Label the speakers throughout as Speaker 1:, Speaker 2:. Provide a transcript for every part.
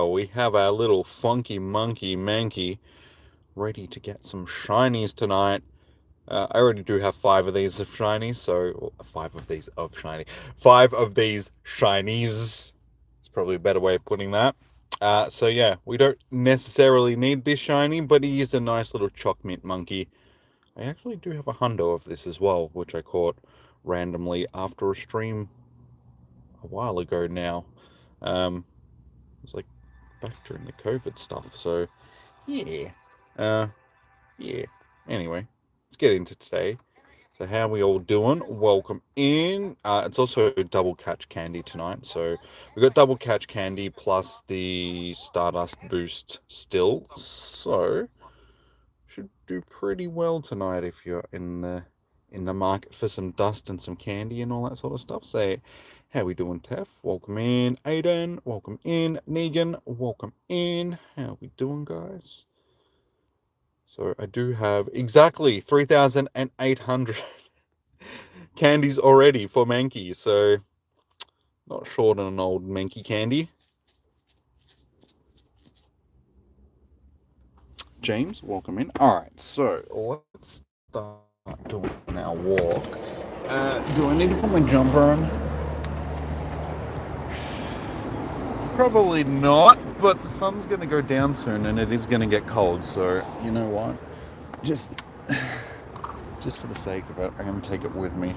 Speaker 1: we have our little funky monkey Mankey ready to get some shinies tonight. I already do have 5 of these of shinies, so 5 of these It's probably a better way of putting that. So yeah, we don't necessarily need this shiny, but he is a nice little choc mint monkey. I actually do have a hundo of this as well, which I caught randomly after a stream a while ago now. It was like back during the COVID stuff, so yeah. Yeah. Anyway, let's get into today. So how are we all doing? Welcome in. It's also double catch candy tonight. So we've got double catch candy plus the Stardust boost still. So should do pretty well tonight if you're in the market for some dust and some candy and all that sort of stuff. So how we doing, Tef? Welcome in. Aiden, welcome in. Negan, welcome in. How we doing, guys? So I do have exactly 3,800 candies already for Mankey. So not short on an old Mankey candy. James, welcome in. All right, so let's start doing our walk. Do I need to put my jumper on? Probably not, but the sun's going to go down soon and it is going to get cold. So you know what? Just for the sake of it, I'm going to take it with me.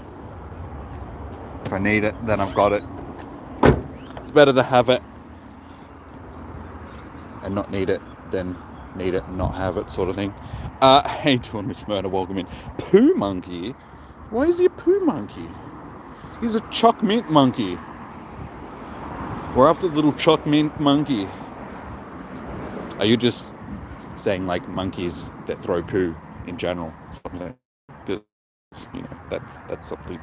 Speaker 1: If I need it, then I've got it. It's better to have it and not need it than need it and not have it, sort of thing. How you doing, Miss Murder? Welcome in. Poo Monkey? Why is he a Poo Monkey? He's a Choc Mint Monkey. We're after the little Choc Mint Monkey. Are you just saying like monkeys that throw poo in general? Because, you know, that's something.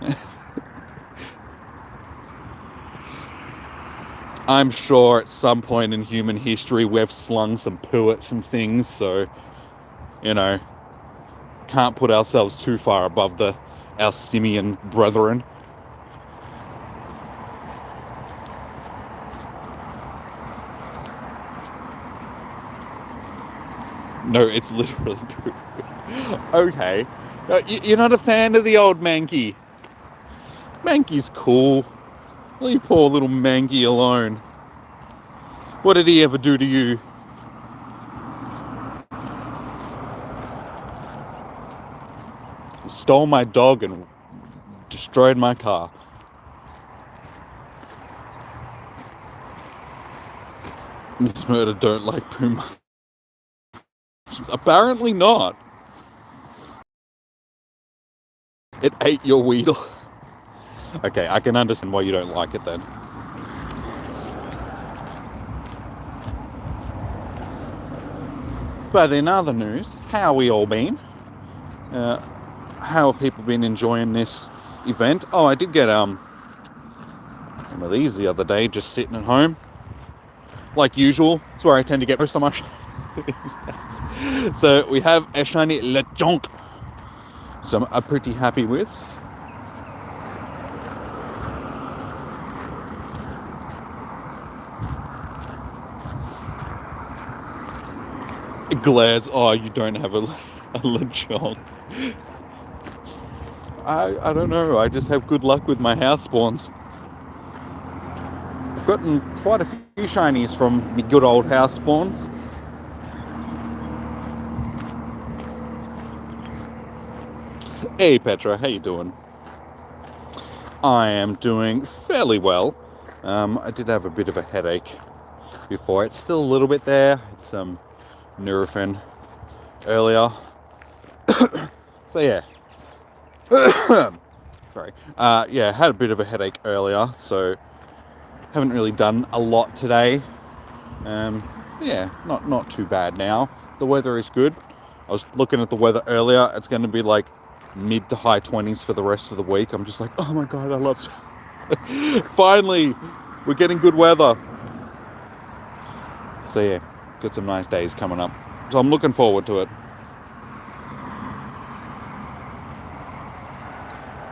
Speaker 1: I'm sure at some point in human history we've slung some poo at some things, so, you know, can't put ourselves too far above our simian brethren. No, it's literally poo. Okay. You're not a fan of the old Mankey? Mankey's cool. Leave poor little Mankey alone. What did he ever do to you? He stole my dog and destroyed my car. Miss Murder don't like Puma. Apparently not. It ate your Weedle. Okay, I can understand why you don't like it then. But in other news, how have we all been? How have people been enjoying this event? Oh, I did get one of these the other day, just sitting at home. Like usual, it's where I tend to get most of my So we have a shiny Lechonk. So I'm pretty happy with. It glares. Oh, you don't have a Lechonk. I don't know. I just have good luck with my house spawns. I've gotten quite a few shinies from my good old house spawns. Hey Petra, how you doing? I am doing fairly well. I did have a bit of a headache before. It's still a little bit there. It's Nurofen earlier. So yeah. Sorry. Yeah, had a bit of a headache earlier, so haven't really done a lot today. Yeah, not too bad now. The weather is good. I was looking at the weather earlier. It's going to be like mid to high 20s for the rest of the week. I'm just like, oh my god, I love finally we're getting good weather. So yeah, got some nice days coming up, so I'm looking forward to it.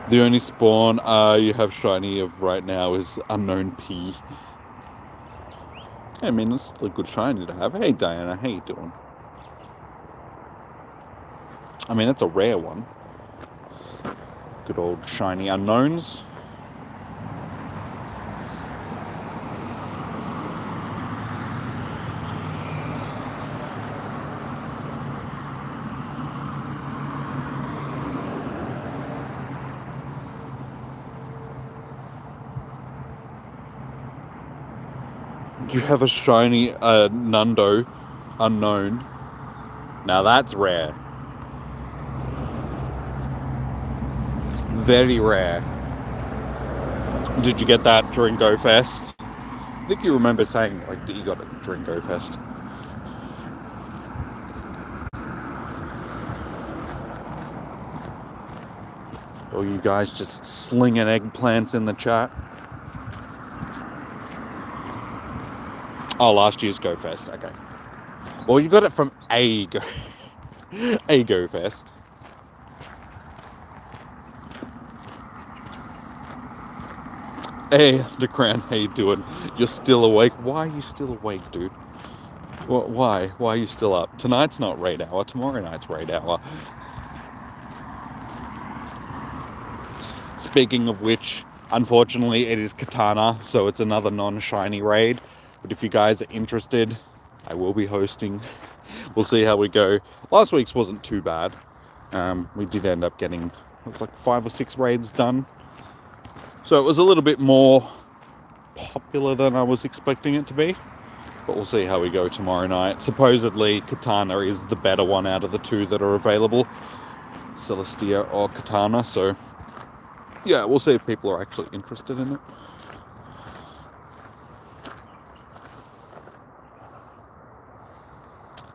Speaker 1: The only spawn you have shiny of right now is Unknown P. I mean, it's still a good shiny to have. Hey, Diana, how you doing? I mean, it's a rare one. Good old shiny unknowns. You have a shiny Nundo unknown. Now that's rare. Very rare. Did you get that during Go Fest? I think you remember saying like that you got it during Go Fest. Or you guys just slinging eggplants in the chat? Oh, last year's Go Fest. Okay. Well, you got it from a Go Fest. Hey, DeCran, how you doing? You're still awake? Why are you still awake, dude? Why? Why are you still up? Tonight's not raid hour. Tomorrow night's raid hour. Speaking of which, unfortunately, it is Katana, so it's another non-shiny raid. But if you guys are interested, I will be hosting. We'll see how we go. Last week's wasn't too bad. We did end up getting, it's like 5 or 6 raids done. So it was a little bit more popular than I was expecting it to be. But we'll see how we go tomorrow night. Supposedly, Katana is the better one out of the 2 that are available. Celestia or Katana, so yeah, we'll see if people are actually interested in it.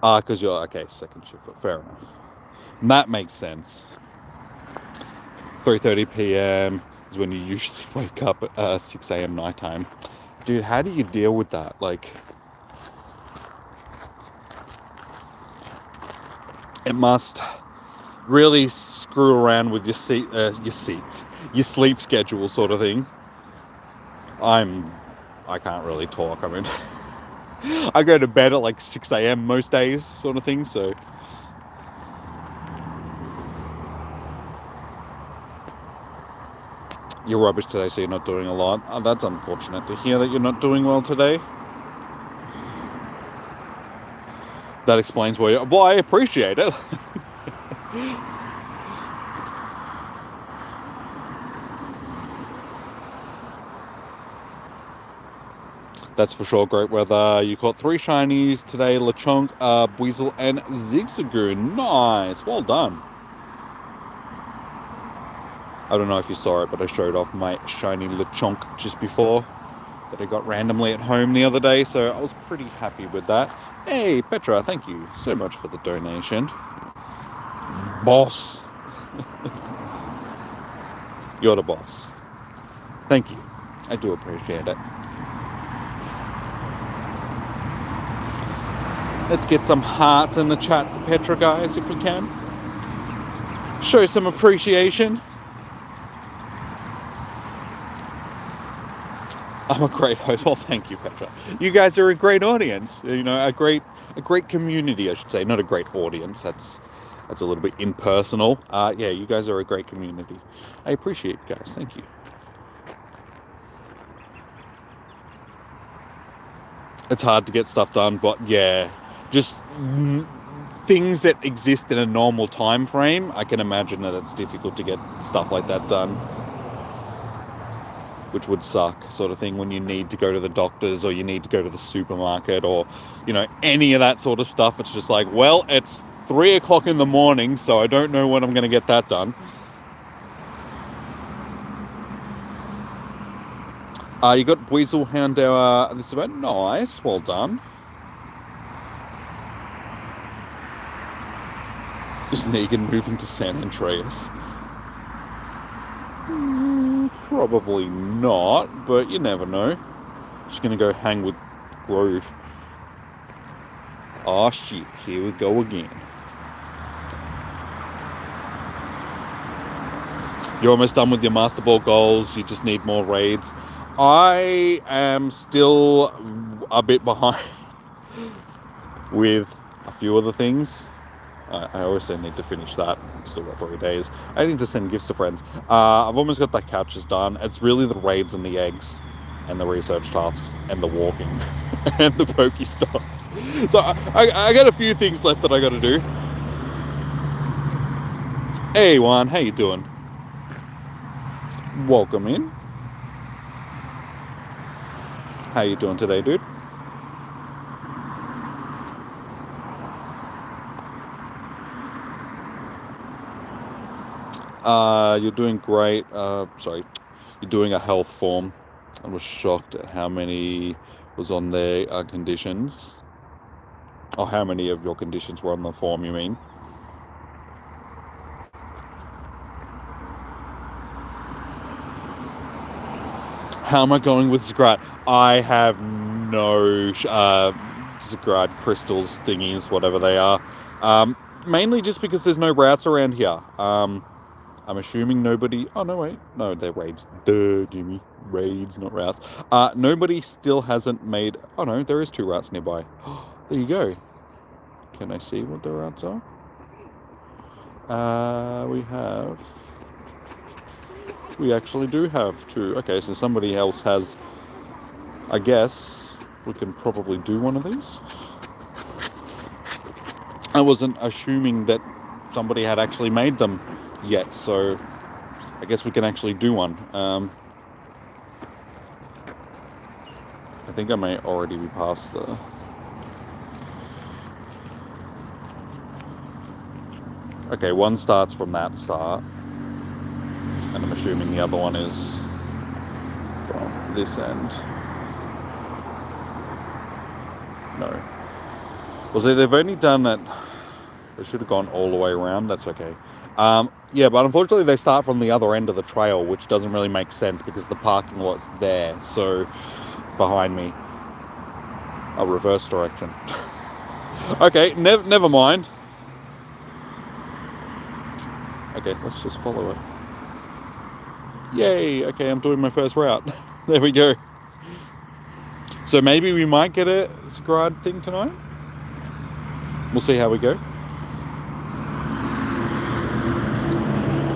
Speaker 1: Because you're, okay, second shift, fair enough. And that makes sense. 3:30 p.m. is when you usually wake up at 6 a.m. nighttime. Dude, how do you deal with that? Like, it must really screw around with your sleep schedule sort of thing. I can't really talk. I mean, I go to bed at like 6 a.m. most days sort of thing, so. You're rubbish today, so you're not doing a lot. Oh, that's unfortunate to hear that you're not doing well today. That explains why well, I appreciate it. That's for sure. Great weather. You caught 3 shinies today. Lechonk, Weasel, and Zigzagoon. Nice. Well done. I don't know if you saw it, but I showed off my shiny Lechonk just before that I got randomly at home the other day, so I was pretty happy with that. Hey, Petra, thank you so much for the donation. Boss. You're the boss. Thank you. I do appreciate it. Let's get some hearts in the chat for Petra, guys, if we can. Show some appreciation. I'm a great host. Well, thank you, Petra. You guys are a great audience. You know, a great community, I should say. Not a great audience. That's a little bit impersonal. Yeah, you guys are a great community. I appreciate you guys. Thank you. It's hard to get stuff done, but yeah, just things that exist in a normal time frame. I can imagine that it's difficult to get stuff like that done, which would suck, sort of thing, when you need to go to the doctors or you need to go to the supermarket or, you know, any of that sort of stuff. It's just like, well, it's 3 o'clock in the morning, so I don't know when I'm going to get that done. You got Weasel Houndour this event. Nice, well done. Is Negan moving to San Andreas? Probably not, but you never know. Just gonna go hang with Grove. Oh shit, here we go again. You're almost done with your Master Ball goals, you just need more raids. I am still a bit behind with a few other things. I also need to finish that. Still got 3 days. I need to send gifts to friends. I've almost got the couches done. It's really the raids and the eggs and the research tasks and the walking and the Pokestops. So I got a few things left that I got to do. Hey Juan, how you doing? Welcome in. How you doing today, dude? You're doing great. Sorry, you're doing a health form. I was shocked at how many was on their conditions. Oh, how many of your conditions were on the form, you mean? How am I going with Zagrat? I have no Zagrat crystals thingies, whatever they are. Mainly just because there's no routes around here. I'm assuming nobody... Oh, no, wait. No, they're raids. Duh, Jimmy. Raids, not routes. Nobody still hasn't made... Oh, no, there is 2 routes nearby. There you go. Can I see what the routes are? We have... We actually do have 2. Okay, so somebody else has... I guess we can probably do one of these. I wasn't assuming that somebody had actually made them yet, so I guess we can actually do one. I think I may already be past the... Okay, one starts from that start. And I'm assuming the other one is from this end. No. Well, see, they've only done it... They should have gone all the way around. That's okay. Yeah, but unfortunately they start from the other end of the trail, which doesn't really make sense because the parking lot's there. So, behind me. A reverse direction. Okay, never mind. Okay, let's just follow it. Yay! Okay, I'm doing my first route. There we go. So maybe we might get a Sagrad thing tonight. We'll see how we go.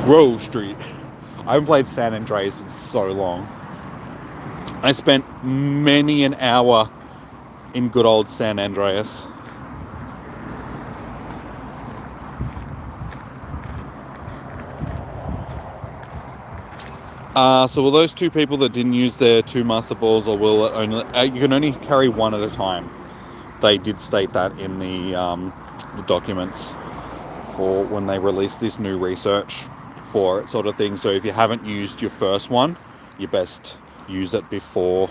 Speaker 1: Grove Street. I haven't played San Andreas in so long. I spent many an hour in good old San Andreas. So will those 2 people that didn't use their 2 Master Balls, or will it only... you can only carry 1 at a time. They did state that in the documents for when they released this new research for it, sort of thing. So if you haven't used your first one, you best use it before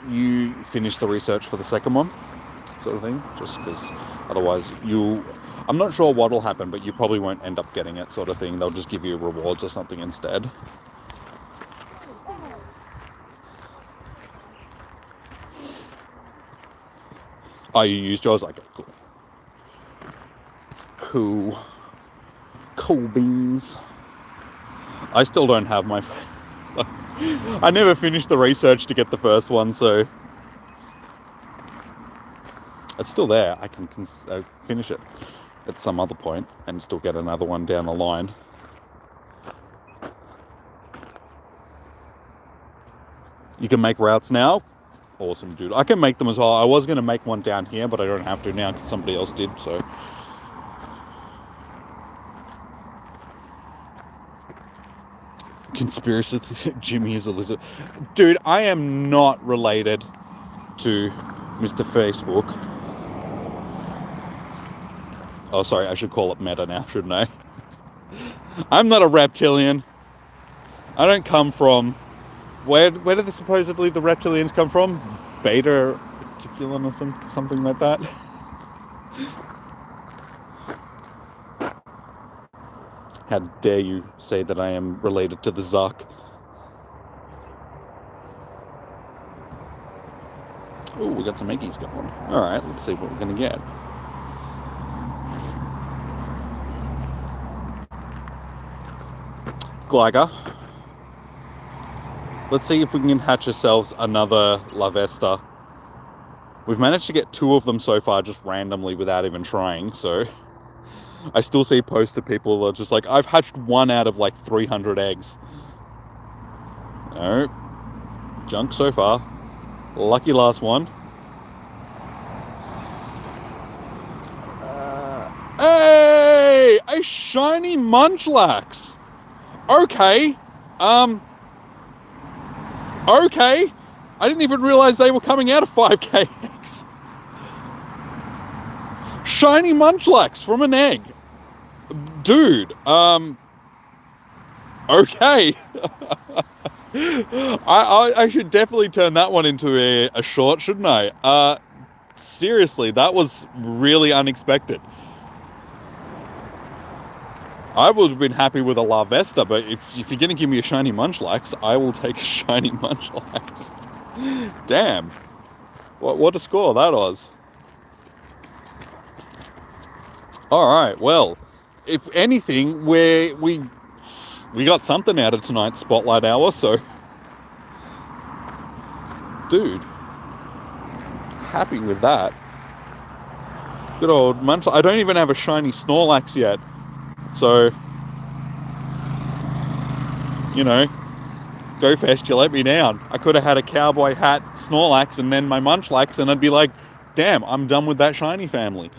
Speaker 1: you finish the research for the second one, sort of thing. Just because otherwise I'm not sure what will happen, but you probably won't end up getting it, sort of thing. They'll just give you rewards or something instead. Oh, you used yours? Okay, cool. Cool beans. I still don't have my... I never finished the research to get the first one, so... It's still there. I can finish it at some other point and still get another one down the line. You can make routes now? Awesome, dude. I can make them as well. I was going to make one down here, but I don't have to now because somebody else did, so... Conspiracy Jimmy is a lizard. Dude, I am not related to Mr. Facebook. Oh, sorry, I should call it Meta now, shouldn't I? I'm not a reptilian. I don't come from... Where did supposedly the reptilians come from? Beta Articulum or something like that? How dare you say that I am related to the Zuck? Oh, we got some Mankeys going. Alright, let's see what we're going to get. Gligar. Let's see if we can hatch ourselves another Lavesta. We've managed to get 2 of them so far just randomly without even trying, so I still see posts of people that are just like, I've hatched 1 out of like 300 eggs. No. Junk so far. Lucky last one. Hey! A shiny Munchlax! Okay. Okay. I didn't even realize they were coming out of 5k eggs. Shiny Munchlax from an egg. Dude, okay. I should definitely turn that one into a short, shouldn't I? Seriously, that was really unexpected. I would have been happy with a Larvesta, but if you're going to give me a shiny Munchlax, I will take a shiny Munchlax. Damn. What a score that was. Alright, well, if anything, we got something out of tonight's Spotlight Hour, so... Dude. Happy with that. Good old Munchlax. I don't even have a shiny Snorlax yet. So, you know, go fest, you let me down. I could have had a cowboy hat Snorlax and then my Munchlax, and I'd be like, damn, I'm done with that shiny family.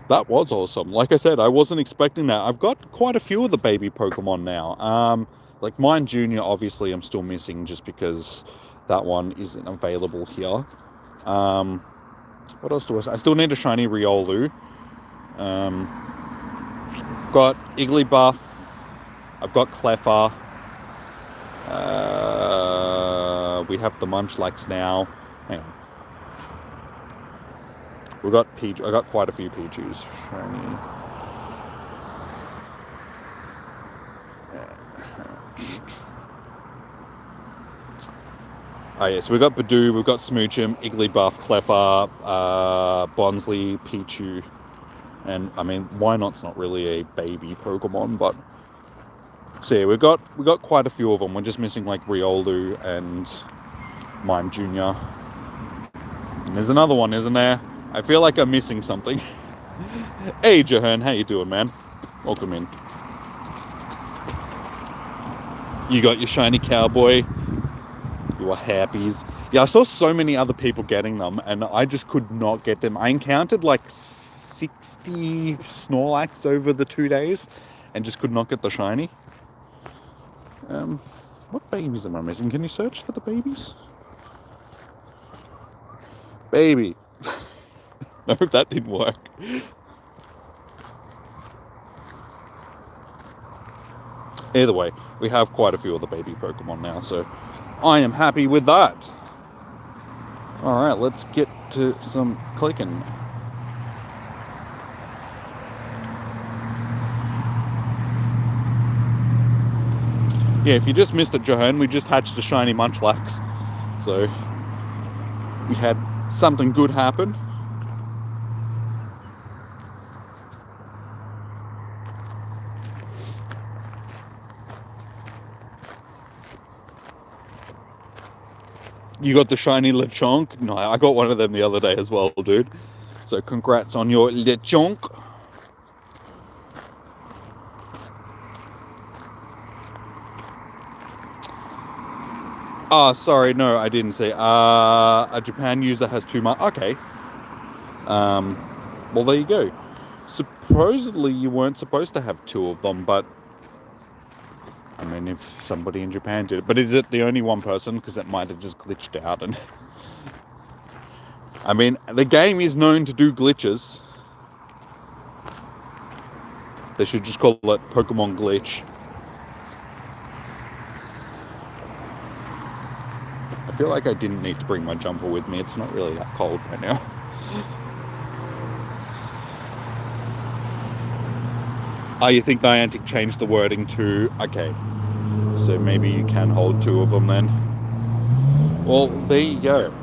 Speaker 1: That was awesome. Like I said, I wasn't expecting that. I've got quite a few of the baby Pokemon now. Like mine Junior, obviously, I'm still missing just because that one isn't available here. What else do I still need a shiny Riolu. I've got Igglybuff. I've got Cleffa. We have the Munchlax now. Hang on. I got quite a few Pichus. Shiny. Oh yeah, so we've got Badoo, we've got Smoochum, Igglybuff, Cleffa, Bonsley, Pichu, and I mean, Wynot's not really a baby Pokemon, but so yeah, we've got quite a few of them. We're just missing like Riolu and Mime Junior. And there's another one, isn't there? I feel like I'm missing something. Hey Jahern, how you doing, man? Welcome in. You got your shiny cowboy. You are happies. Yeah, I saw so many other people getting them, and I just could not get them. I encountered like 60 Snorlax over the 2 days, and just could not get the shiny. What babies am I missing? Can you search for the babies? Baby. No, that didn't work. Either way, we have quite a few of the baby Pokemon now, so I am happy with that. Alright, let's get to some clicking. Yeah, if you just missed it, Johan, we just hatched a shiny Munchlax. So, we had something good happen. You got the shiny Lechonk? No, I got one of them the other day as well, dude. So congrats on your Lechonk. Sorry, no, I didn't say. A Japan user has 2 months. Okay. Well, there you go. Supposedly you weren't supposed to have 2 of them, but I mean, if somebody in Japan did it. But is it the only one person? Because it might have just glitched out. And I mean, the game is known to do glitches. They should just call it Pokemon Glitch. I feel like I didn't need to bring my jumper with me. It's not really that cold right now. You think Niantic changed the wording to... Okay. So maybe you can hold 2 of them then. Well, there you go.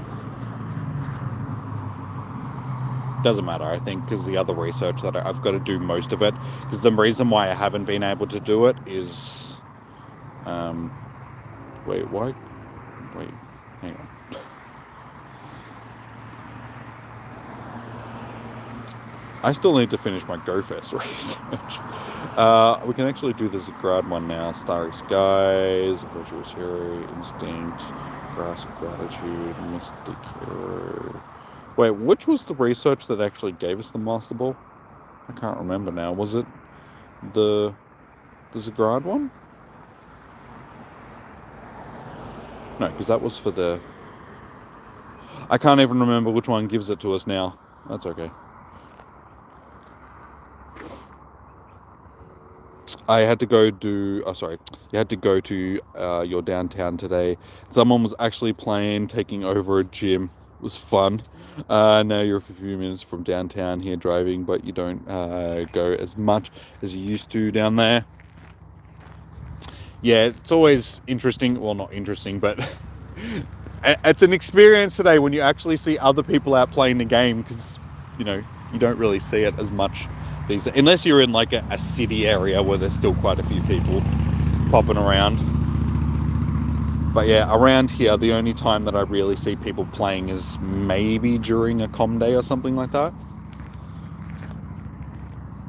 Speaker 1: Doesn't matter, I think, because the other research that I've got to do most of it. Because the reason why I haven't been able to do it is... wait, why Wait, hang on. I still need to finish my GoFest research. We can actually do the Zagrad one now. Starry Skies, Virtuous Hero, Instinct, Grass of Gratitude, Mystic Hero. Wait, which was the research that actually gave us the Master Ball? I can't remember now. Was it the Zagrad one? No, because that was for the... I can't even remember which one gives it to us now. That's okay. I had to go do... Oh, sorry. You had to go to your downtown today. Someone was actually playing, taking over a gym. It was fun. Now you're a few minutes from downtown here driving, but you don't go as much as you used to down there. Yeah, it's always interesting. Well, not interesting, but it's an experience today when you actually see other people out playing the game, because, you know, you don't really see it as much these, unless you're in like a city area where there's still quite a few people popping around. But yeah, around here, the only time that I really see people playing is maybe during a comm day or something like that.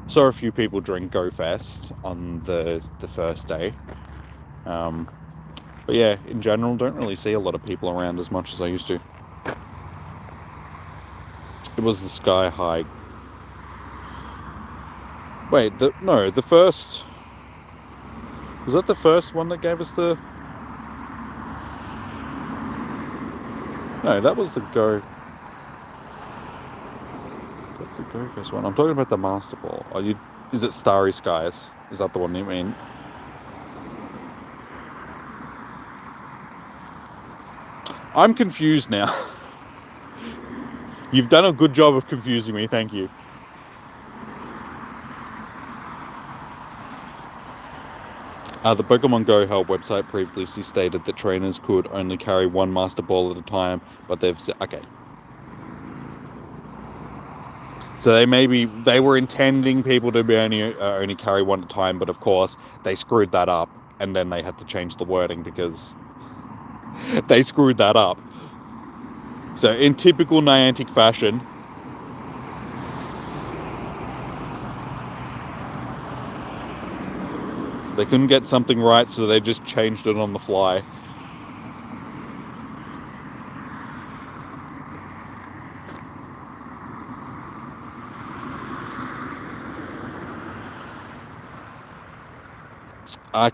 Speaker 1: Saw a few people during GoFest on the first day. But yeah, in general, don't really see a lot of people around as much as I used to. It was the Sky High. Wait, the first... Was that the first one that gave us the... No, that was the Go... That's the GoFest one. I'm talking about the Master Ball. Is it Starry Skies? Is that the one you mean? I'm confused now. You've done a good job of confusing me, thank you. The Pokemon Go Help website previously stated that trainers could only carry one Master Ball at a time, but they've said... Okay. So they were intending people to be only carry one at a time, but of course they screwed that up, and then they had to change the wording because they screwed that up. So in typical Niantic fashion, they couldn't get something right, so they just changed it on the fly.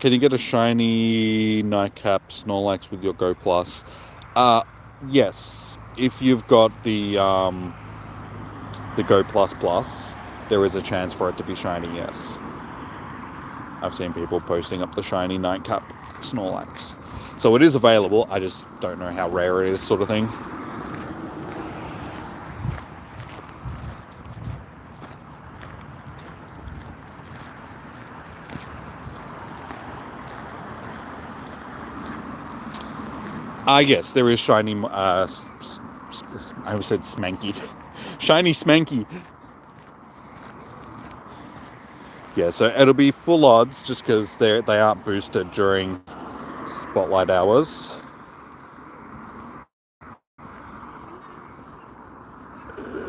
Speaker 1: Can you get a shiny Nightcap Snorlax with your Go Plus? Yes. If you've got the Go Plus, there is a chance for it to be shiny, yes. I've seen people posting up the shiny Nightcap Snorlax. So it is available, I just don't know how rare it is, sort of thing. Yes, there is shiny, I said Smanky. Shiny Smanky. Yeah, so it'll be full odds just because they aren't boosted during Spotlight Hours.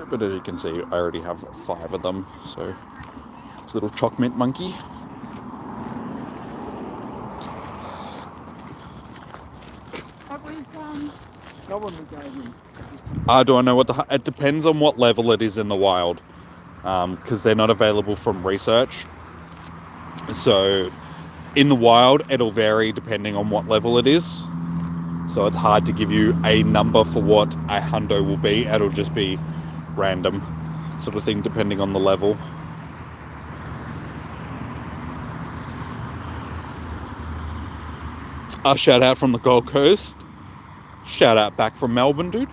Speaker 1: But as you can see, I already have 5 of them, so it's a little choc mint monkey. Do I know what it depends on what level it is in the wild, because they're not available from research. So in the wild, it'll vary depending on what level it is. So it's hard to give you a number for what a hundo will be. It'll just be random sort of thing depending on the level. A shout out from the Gold Coast. Shout out back from Melbourne, dude.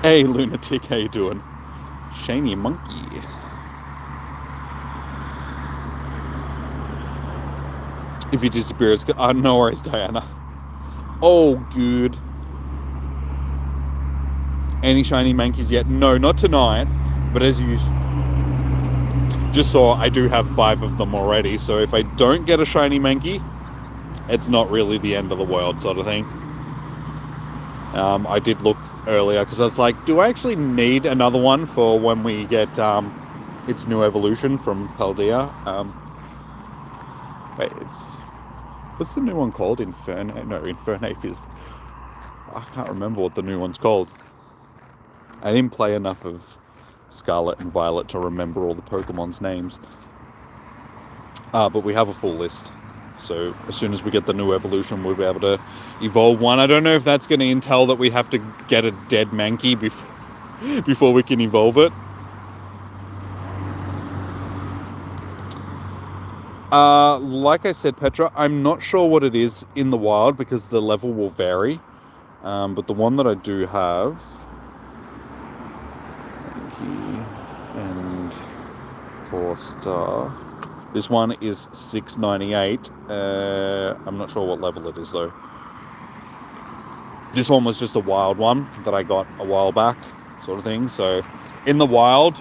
Speaker 1: Hey, Lunatic, how you doing? Shiny monkey. If you disappear, it's good. No worries, Diana. Oh, good. any shiny Mankeys yet? No, not tonight. But as you just saw, I do have 5 of them already. So if I don't get a shiny Mankey, it's not really the end of the world, sort of thing. I did look earlier because I was like, do I actually need another one for when we get its new evolution from Paldea? Wait, what's the new one called? Infernape is... I can't remember what the new one's called. I didn't play enough of Scarlet and Violet to remember all the Pokemon's names. But we have a full list. So as soon as we get the new evolution, we'll be able to evolve one. I don't know if that's going to entail that we have to get a dead Mankey before we can evolve it. Like I said, Petra, I'm not sure what it is in the wild because the level will vary. But the one that I do have, Mankey and 4-star. This one is 698. I'm not sure what level it is though. This one was just a wild one that I got a while back, sort of thing. So in the wild,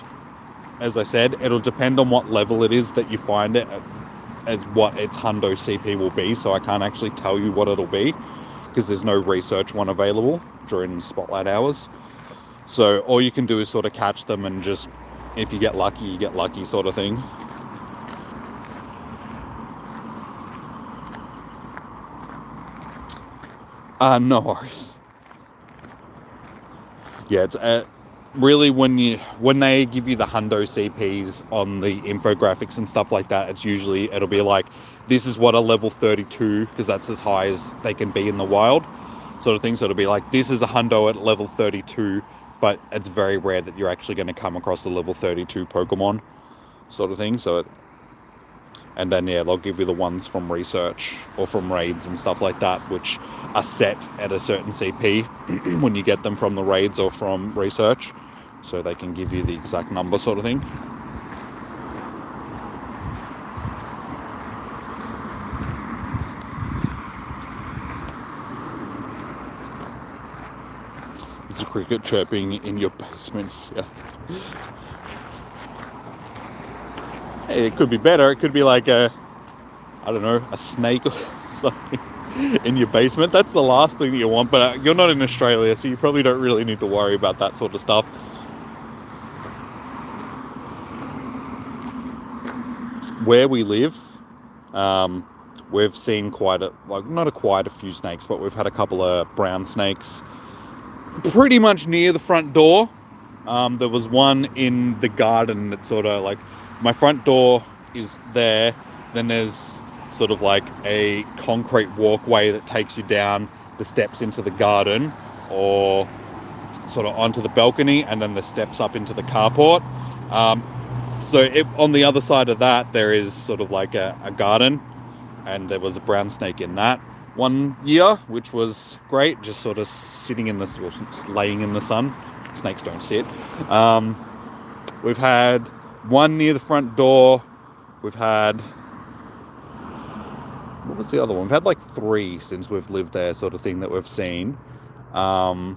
Speaker 1: as I said, it'll depend on what level it is that you find it as what its hundo CP will be. So I can't actually tell you what it'll be because there's no research one available during Spotlight Hours. So all you can do is sort of catch them and just, if you get lucky, you get lucky, sort of thing. No worries. Yeah, it's really when they give you the hundo CPs on the infographics and stuff like that, it'll be like, this is what a level 32, because that's as high as they can be in the wild, sort of thing. So it'll be like, this is a hundo at level 32, but it's very rare that you're actually going to come across a level 32 Pokemon, sort of thing. So and then, yeah, they'll give you the ones from research or from raids and stuff like that, which are set at a certain CP when you get them from the raids or from research. So they can give you the exact number, sort of thing. There's a cricket chirping in your basement here. Hey, it could be better. It could be like a snake or something in your basement. That's the last thing that you want, but you're not in Australia, so you probably don't really need to worry about that sort of stuff. Where we live, we've seen quite a few snakes, but we've had a couple of brown snakes pretty much near the front door. There was one in the garden that's sort of like, my front door is there, then there's sort of like a concrete walkway that takes you down the steps into the garden or sort of onto the balcony, and then the steps up into the carport. So on the other side of that, there is sort of like a garden, and there was a brown snake in that one year, which was great, just sort of laying in the sun. Snakes don't sit. We've had one near the front door. We've had... What was the other one? We've had like 3 since we've lived there, sort of thing, that we've seen. And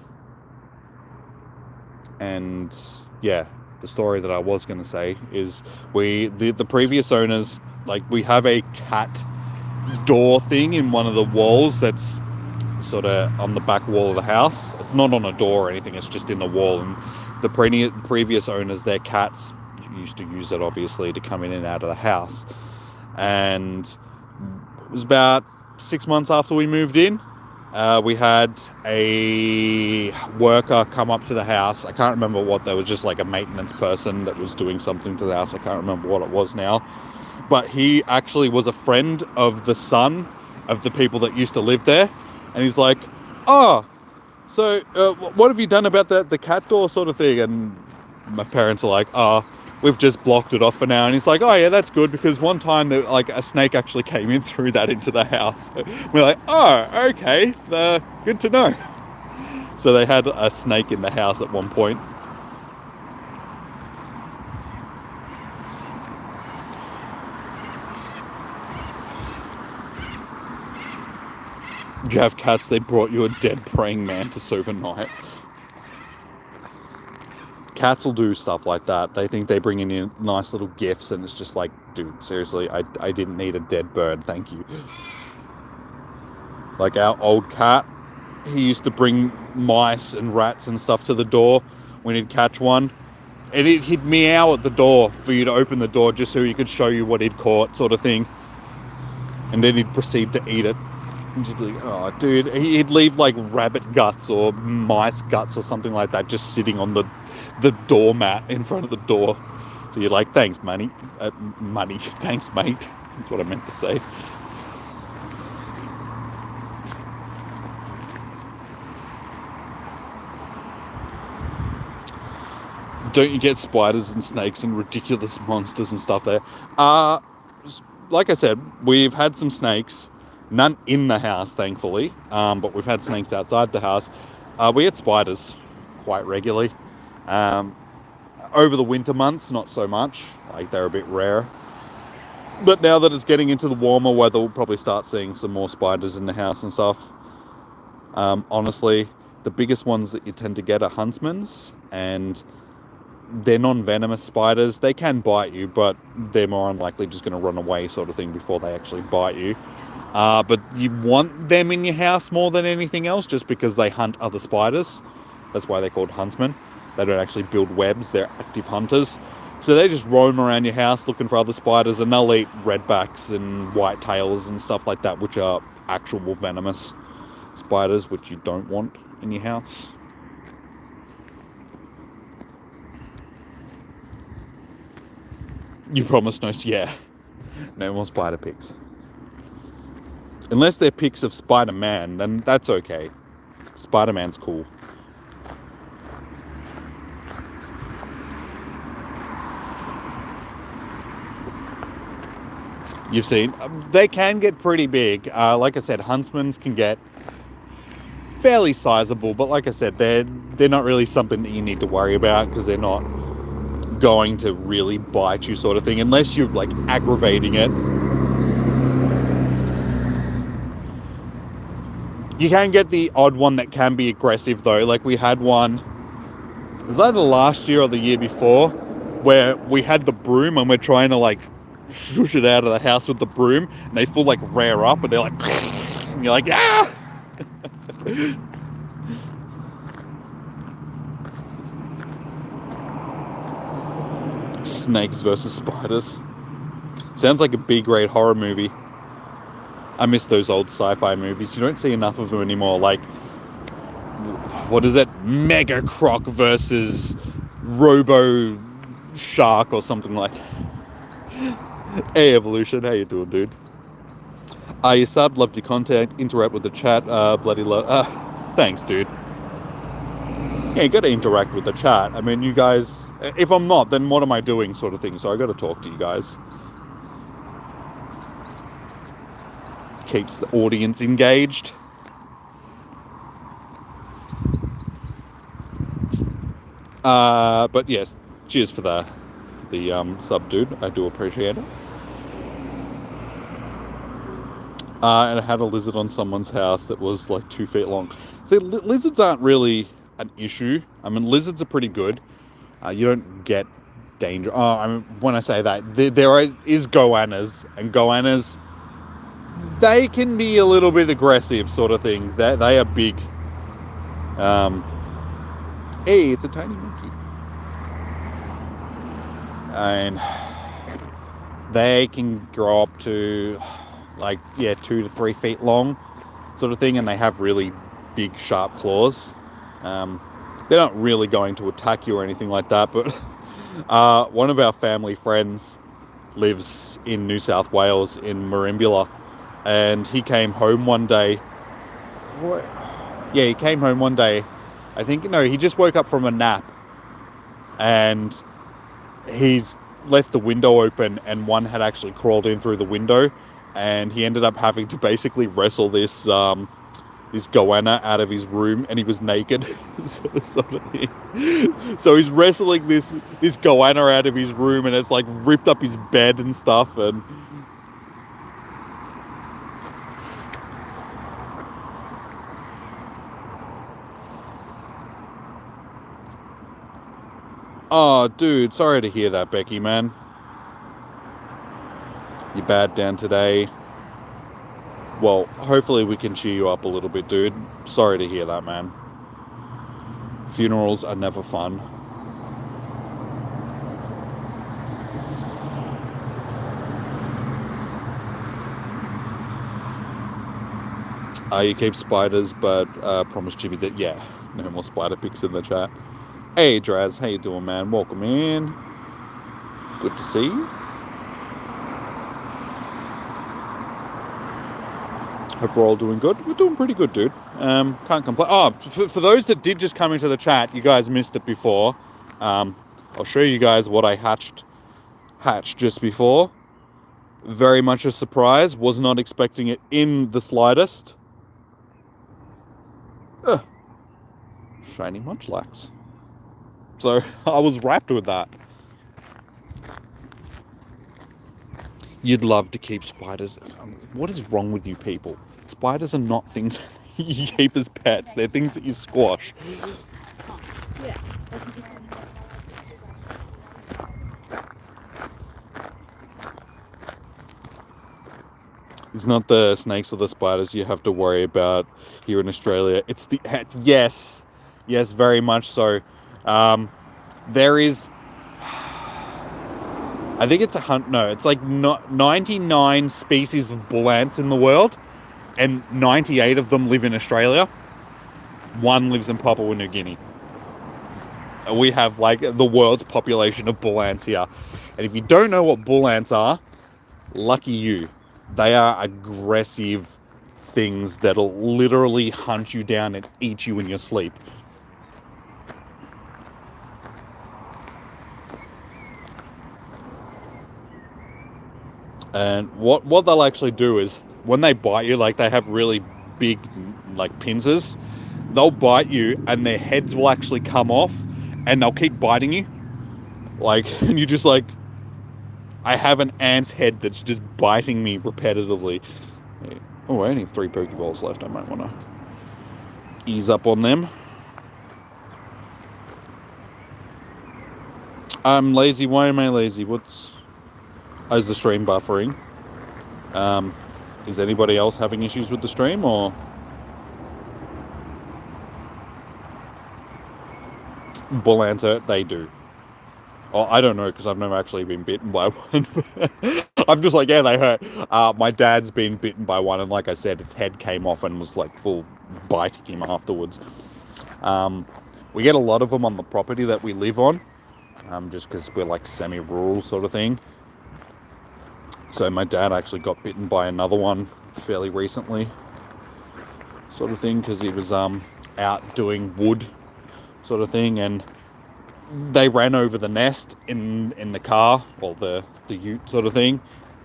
Speaker 1: yeah, the story that I was going to say is the previous owners, like, we have a cat door thing in one of the walls that's sort of on the back wall of the house. It's not on a door or anything, it's just in the wall. And the previous owners, their cats used to use it, obviously, to come in and out of the house. And it was about 6 months after we moved in, we had a worker come up to the house. I can't remember what, there was just like a maintenance person that was doing something to the house. I can't remember what it was now. But he actually was a friend of the son of the people that used to live there. And he's like, oh, so what have you done about the cat door sort of thing? And my parents are like, oh, we've just blocked it off for now. And he's like, oh yeah, that's good, because one time like a snake actually came in through that into the house. We're like, oh, okay, good to know. So they had a snake in the house at one point. You have cats, they brought you a dead praying mantis overnight. cats will do stuff like that. They think they bring in nice little gifts, and it's just like, dude, seriously, I didn't need a dead bird, thank you. Like our old cat, he used to bring mice and rats and stuff to the door when he'd catch one. And he'd meow at the door for you to open the door just so he could show you what he'd caught, sort of thing. And then he'd proceed to eat it. And you'd be like, oh, dude. He'd leave like rabbit guts or mice guts or something like that just sitting on the doormat in front of the door. So you're like, thanks, money. Thanks, mate. That's what I meant to say. Don't you get spiders and snakes and ridiculous monsters and stuff there? Like I said, we've had some snakes. None in the house, thankfully. But we've had snakes outside the house. We had spiders quite regularly. Over the winter months, not so much. Like, they're a bit rare. But now that it's getting into the warmer weather, we'll probably start seeing some more spiders in the house and stuff. Honestly, the biggest ones that you tend to get are huntsmen's, and they're non-venomous spiders. They can bite you, but they're more unlikely just going to run away sort of thing before they actually bite you. But you want them in your house more than anything else, just because they hunt other spiders. That's why they're called huntsmen. They don't actually build webs, they're active hunters. So they just roam around your house looking for other spiders, and they'll eat redbacks and whitetails and stuff like that, which are actual venomous spiders, which you don't want in your house. You promise no more spider pics. Unless they're pics of Spider-Man, then that's okay. Spider-Man's cool. You've seen, they can get pretty big. Like I said, huntsmen's can get fairly sizable, but like I said, they're not really something that you need to worry about, because they're not going to really bite you sort of thing, unless you're like aggravating it. You can get the odd one that can be aggressive though. Like we had one, it was either last year or the year before, where we had the broom and we're trying to like shush it out of the house with the broom, and they full like rear up and they're like and you're like, ah. Snakes versus spiders. Sounds like a B-grade horror movie. I miss those old sci-fi movies. You don't see enough of them anymore. Like, what is it? Mega Croc versus Robo Shark or something like that. Hey, Evolution. How you doing, dude? You subbed. Loved your content. Interact with the chat. Bloody love. Thanks, dude. Yeah, you got to interact with the chat. I mean, you guys, if I'm not, then what am I doing sort of thing? So I got to talk to you guys. Keeps the audience engaged. But yes, cheers for the sub, dude. I do appreciate it. And I had a lizard on someone's house that was like 2 feet long. See, lizards aren't really an issue. I mean, lizards are pretty good. You don't get danger. I mean, when I say that, there is goannas, and goannas, they can be a little bit aggressive, sort of thing. They are big. Hey, it's a tiny monkey, and they can grow up to like 2 to 3 feet long, sort of thing, and they have really big, sharp claws. They're not really going to attack you or anything like that, but one of our family friends lives in New South Wales in Merimbula, and he came home one day. What? Yeah, he came home one day. I think, no, he just woke up from a nap, and he's left the window open, and one had actually crawled in through the window, and he ended up having to basically wrestle this goanna out of his room, and he was naked. So he's wrestling this goanna out of his room, and it's like ripped up his bed and stuff, and Oh, dude, sorry to hear that, Becky, man. You're bad down today. Well, hopefully we can cheer you up a little bit, dude. Sorry to hear that, man. Funerals are never fun. You keep spiders, but promise Jimmy that, yeah, no more spider pics in the chat. Hey, Draz, how you doing, man? Welcome in. Good to see you. Hope we're all doing good. We're doing pretty good, dude. Can't complain. Oh, for those that did just come into the chat, you guys missed it before. I'll show you guys what I hatched just before. Very much a surprise. Was not expecting it in the slightest. Shiny Munchlax. So I was wrapped with that. You'd love to keep spiders. What is wrong with you people? Spiders are not things you keep as pets. They're things that you squash. It's not the snakes or the spiders you have to worry about here in Australia. It's the ants. Yes. Yes, very much so. There is... I think it's it's like 99 species of bull ants in the world, and 98 of them live in Australia. One lives in Papua New Guinea. We have like the world's population of bull ants here. And if you don't know what bull ants are, lucky you. They are aggressive things that'll literally hunt you down and eat you in your sleep. And what they'll actually do is, when they bite you, like they have really big like pincers, they'll bite you and their heads will actually come off and they'll keep biting you. Like, and you just like, I have an ant's head that's just biting me repetitively. Oh, I only have 3 Pokeballs left. I might want to ease up on them. I'm lazy. Why am I lazy? Is the stream buffering? Is anybody else having issues with the stream, or? Bull ants hurt? They do. Oh, I don't know, because I've never actually been bitten by one. I'm just like, yeah, they hurt. My dad's been bitten by one, and like I said, its head came off and was like full biting him afterwards. We get a lot of them on the property that we live on, just because we're like semi-rural sort of thing. So my dad actually got bitten by another one fairly recently, sort of thing, because he was out doing wood sort of thing, and they ran over the nest in the car, or the ute sort of thing,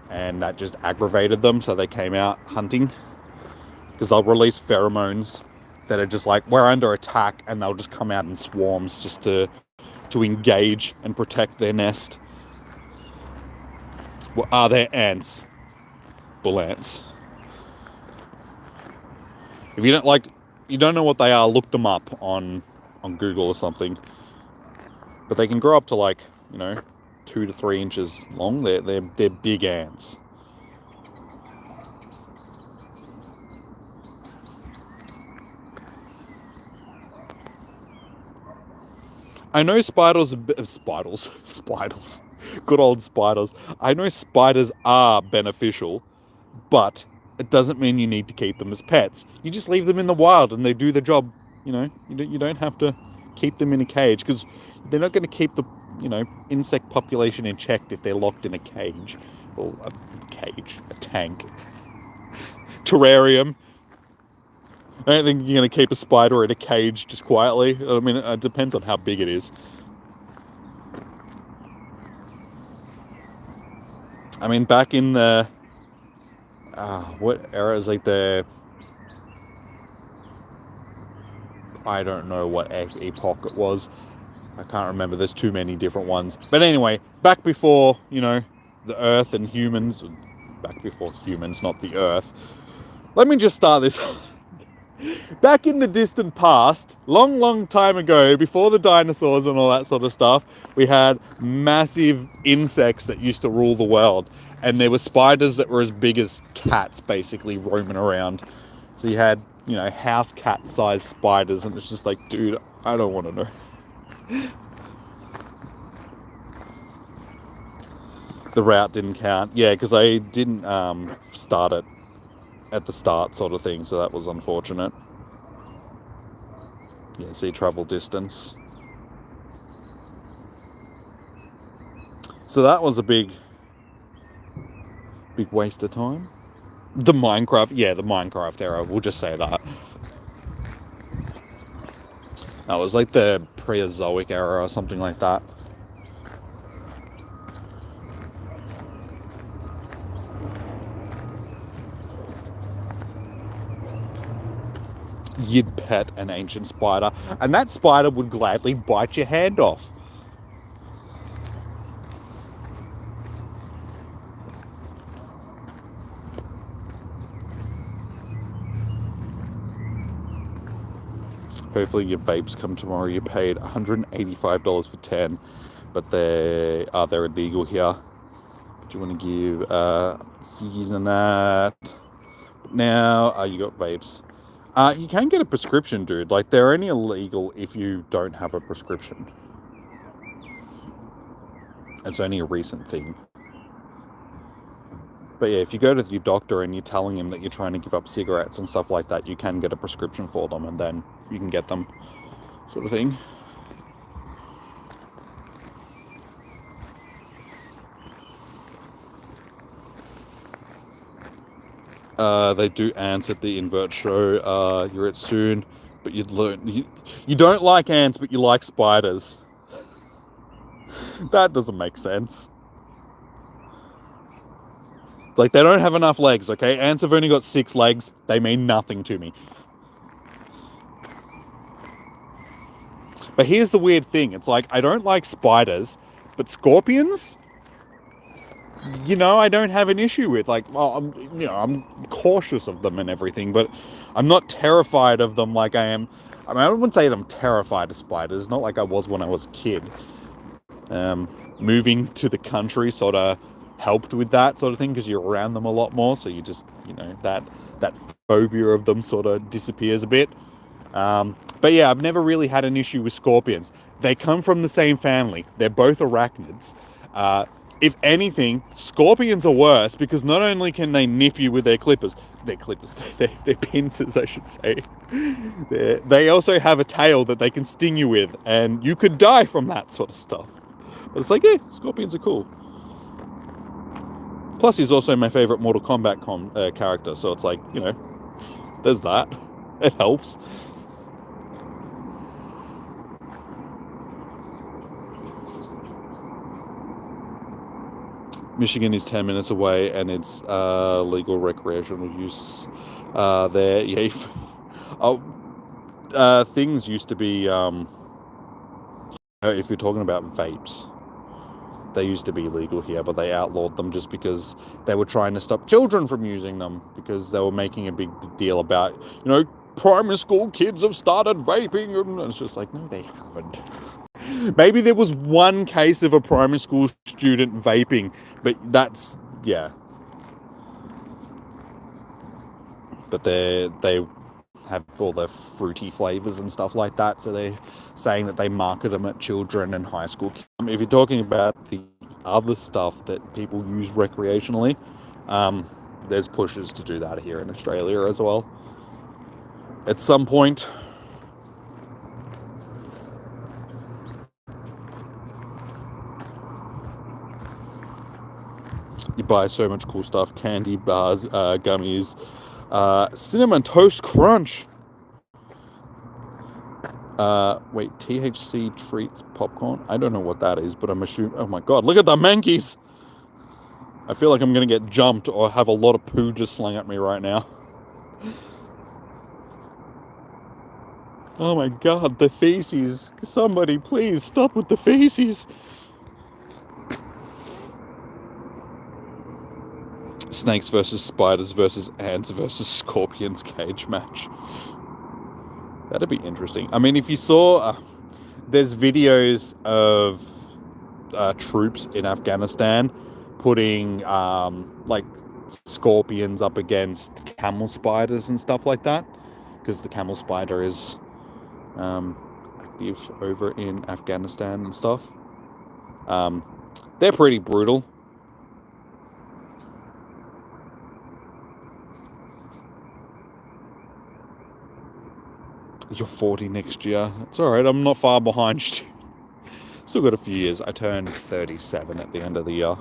Speaker 1: and that just aggravated them, so they came out hunting, because they'll release pheromones that are just like, we're under attack, and they'll just come out in swarms just to engage and protect their nest. Well, are they ants? Bull ants. If you don't know what they are, look them up on Google or something. But they can grow up to 2 to 3 inches long. They're big ants. I know spiders. Good old spiders. I know spiders are beneficial, but it doesn't mean you need to keep them as pets. You just leave them in the wild and they do the job. You don't have to keep them in a cage, because they're not going to keep the insect population in check if they're locked in a cage. Or a tank, terrarium. I don't think you're going to keep a spider in a cage just quietly. I mean, it depends on how big it is. I mean, back in the what era is like the... I don't know what epoch it was. I can't remember. There's too many different ones. But anyway, back before, the Earth and humans. Back before humans, not the Earth. Let me just start this. Back in the distant past, long time ago, before the dinosaurs and all that sort of stuff, we had massive insects that used to rule the world. And there were spiders that were as big as cats, basically, roaming around. So you had, house cat-sized spiders, and it's just like, dude, I don't want to know. The route didn't count. Yeah, because I didn't start it at the start sort of thing, so that was unfortunate. Yeah, see, travel distance. So that was a big waste of time. The Minecraft era, we'll just say that. That was like the Preozoic era or something like that. You'd pet an ancient spider, and that spider would gladly bite your hand off. Hopefully your vapes come tomorrow. You paid $185 for 10, but they're illegal here. But you want to give ciggies and that. But now you got vapes. You can get a prescription, dude. Like, they're only illegal if you don't have a prescription. It's only a recent thing. But yeah, if you go to your doctor and you're telling him that you're trying to give up cigarettes and stuff like that, you can get a prescription for them, and then you can get them, sort of thing. They do ants at the invert show. You're at soon, but you'd learn you don't like ants, but you like spiders. That doesn't make sense. It's like, they don't have enough legs, okay? Ants have only got 6 legs. They mean nothing to me. But here's the weird thing. It's like, I don't like spiders, but scorpions, I don't have an issue with. Like, well, I'm cautious of them and everything, but I'm not terrified of them like I am. I mean, I wouldn't say that I'm terrified of spiders. Not like I was when I was a kid. Moving to the country sort of helped with that sort of thing, because you're around them a lot more, so you just, that phobia of them sort of disappears a bit. But yeah, I've never really had an issue with scorpions. They come from the same family. They're both arachnids. If anything, scorpions are worse, because not only can they nip you with their pincers, I should say. They also have a tail that they can sting you with, and you could die from that sort of stuff. But it's like, yeah, scorpions are cool. Plus, he's also my favorite Mortal Kombat character, so it's like, there's that. It helps. Michigan is 10 minutes away, and it's legal recreational use there. Yeah. Things used to be, if you're talking about vapes, they used to be legal here, but they outlawed them just because they were trying to stop children from using them, because they were making a big deal about, primary school kids have started vaping, and it's just like, no, they haven't. Maybe there was one case of a primary school student vaping, but that's, yeah. But they have all the fruity flavors and stuff like that, so they're saying that they market them at children and high school. If you're talking about the other stuff that people use recreationally, there's pushes to do that here in Australia as well. At some point. You buy so much cool stuff: candy bars, gummies, cinnamon toast crunch. Wait, THC treats popcorn? I don't know what that is, but I'm assuming... Oh my god, look at the Mankeys! I feel like I'm going to get jumped or have a lot of poo just slung at me right now. Oh my god, the feces. Somebody please stop with the feces. Snakes versus spiders versus ants versus scorpions cage match. That'd be interesting. I mean, if you saw, there's videos of troops in Afghanistan putting like scorpions up against camel spiders and stuff like that, because the camel spider is active over in Afghanistan and stuff. They're pretty brutal. You're 40 next year. It's alright, I'm not far behind you. Still got a few years. I turned 37 at the end of the year.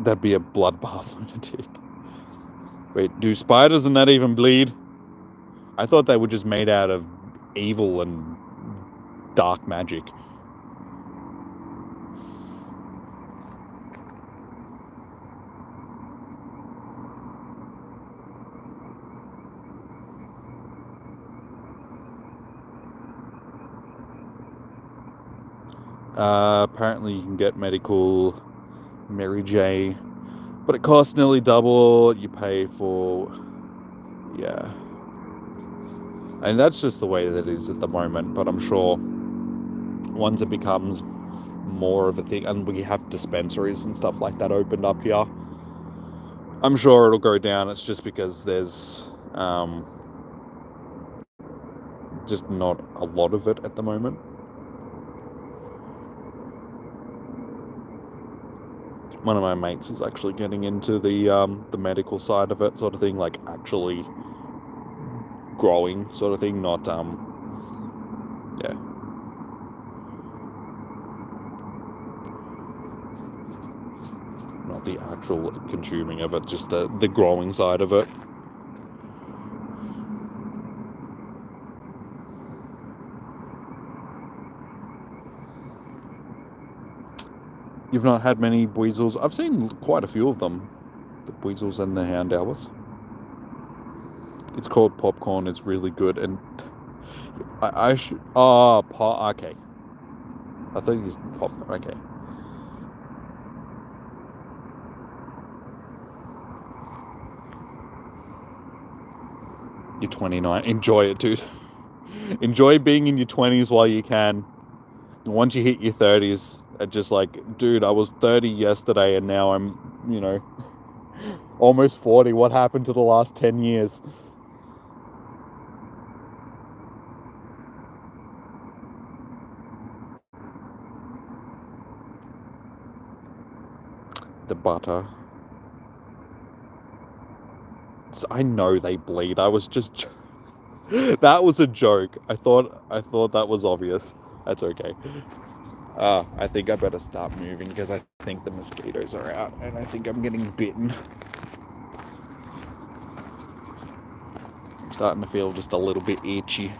Speaker 1: That'd be a bloodbath lunatic. Wait, do spiders and that even bleed? I thought they were just made out of evil and dark magic. Apparently you can get medical Mary J, but it costs nearly double what you pay for. Yeah. And that's just the way that it is at the moment, but I'm sure once it becomes more of a thing, and we have dispensaries and stuff like that opened up here, I'm sure it'll go down. It's just because there's just not a lot of it at the moment. One of my mates is actually getting into the medical side of it, sort of thing, like actually growing, sort of thing, not yeah, not the actual consuming of it, just the growing side of it. You've not had many weasels? I've seen quite a few of them. The weasels and the hound owls. It's called popcorn. It's really good. And I should... Oh, okay. I thought you used popcorn. Okay. You're 29. Enjoy it, dude. Enjoy being in your 20s while you can. And once you hit your 30s, just like, dude, I was 30 yesterday and now I'm, almost 40. What happened to the last 10 years? The butter. So I know they bleed. I was just... That was a joke. I thought that was obvious. That's okay. I think I better start moving because I think the mosquitoes are out and I think I'm getting bitten. I'm starting to feel just a little bit itchy.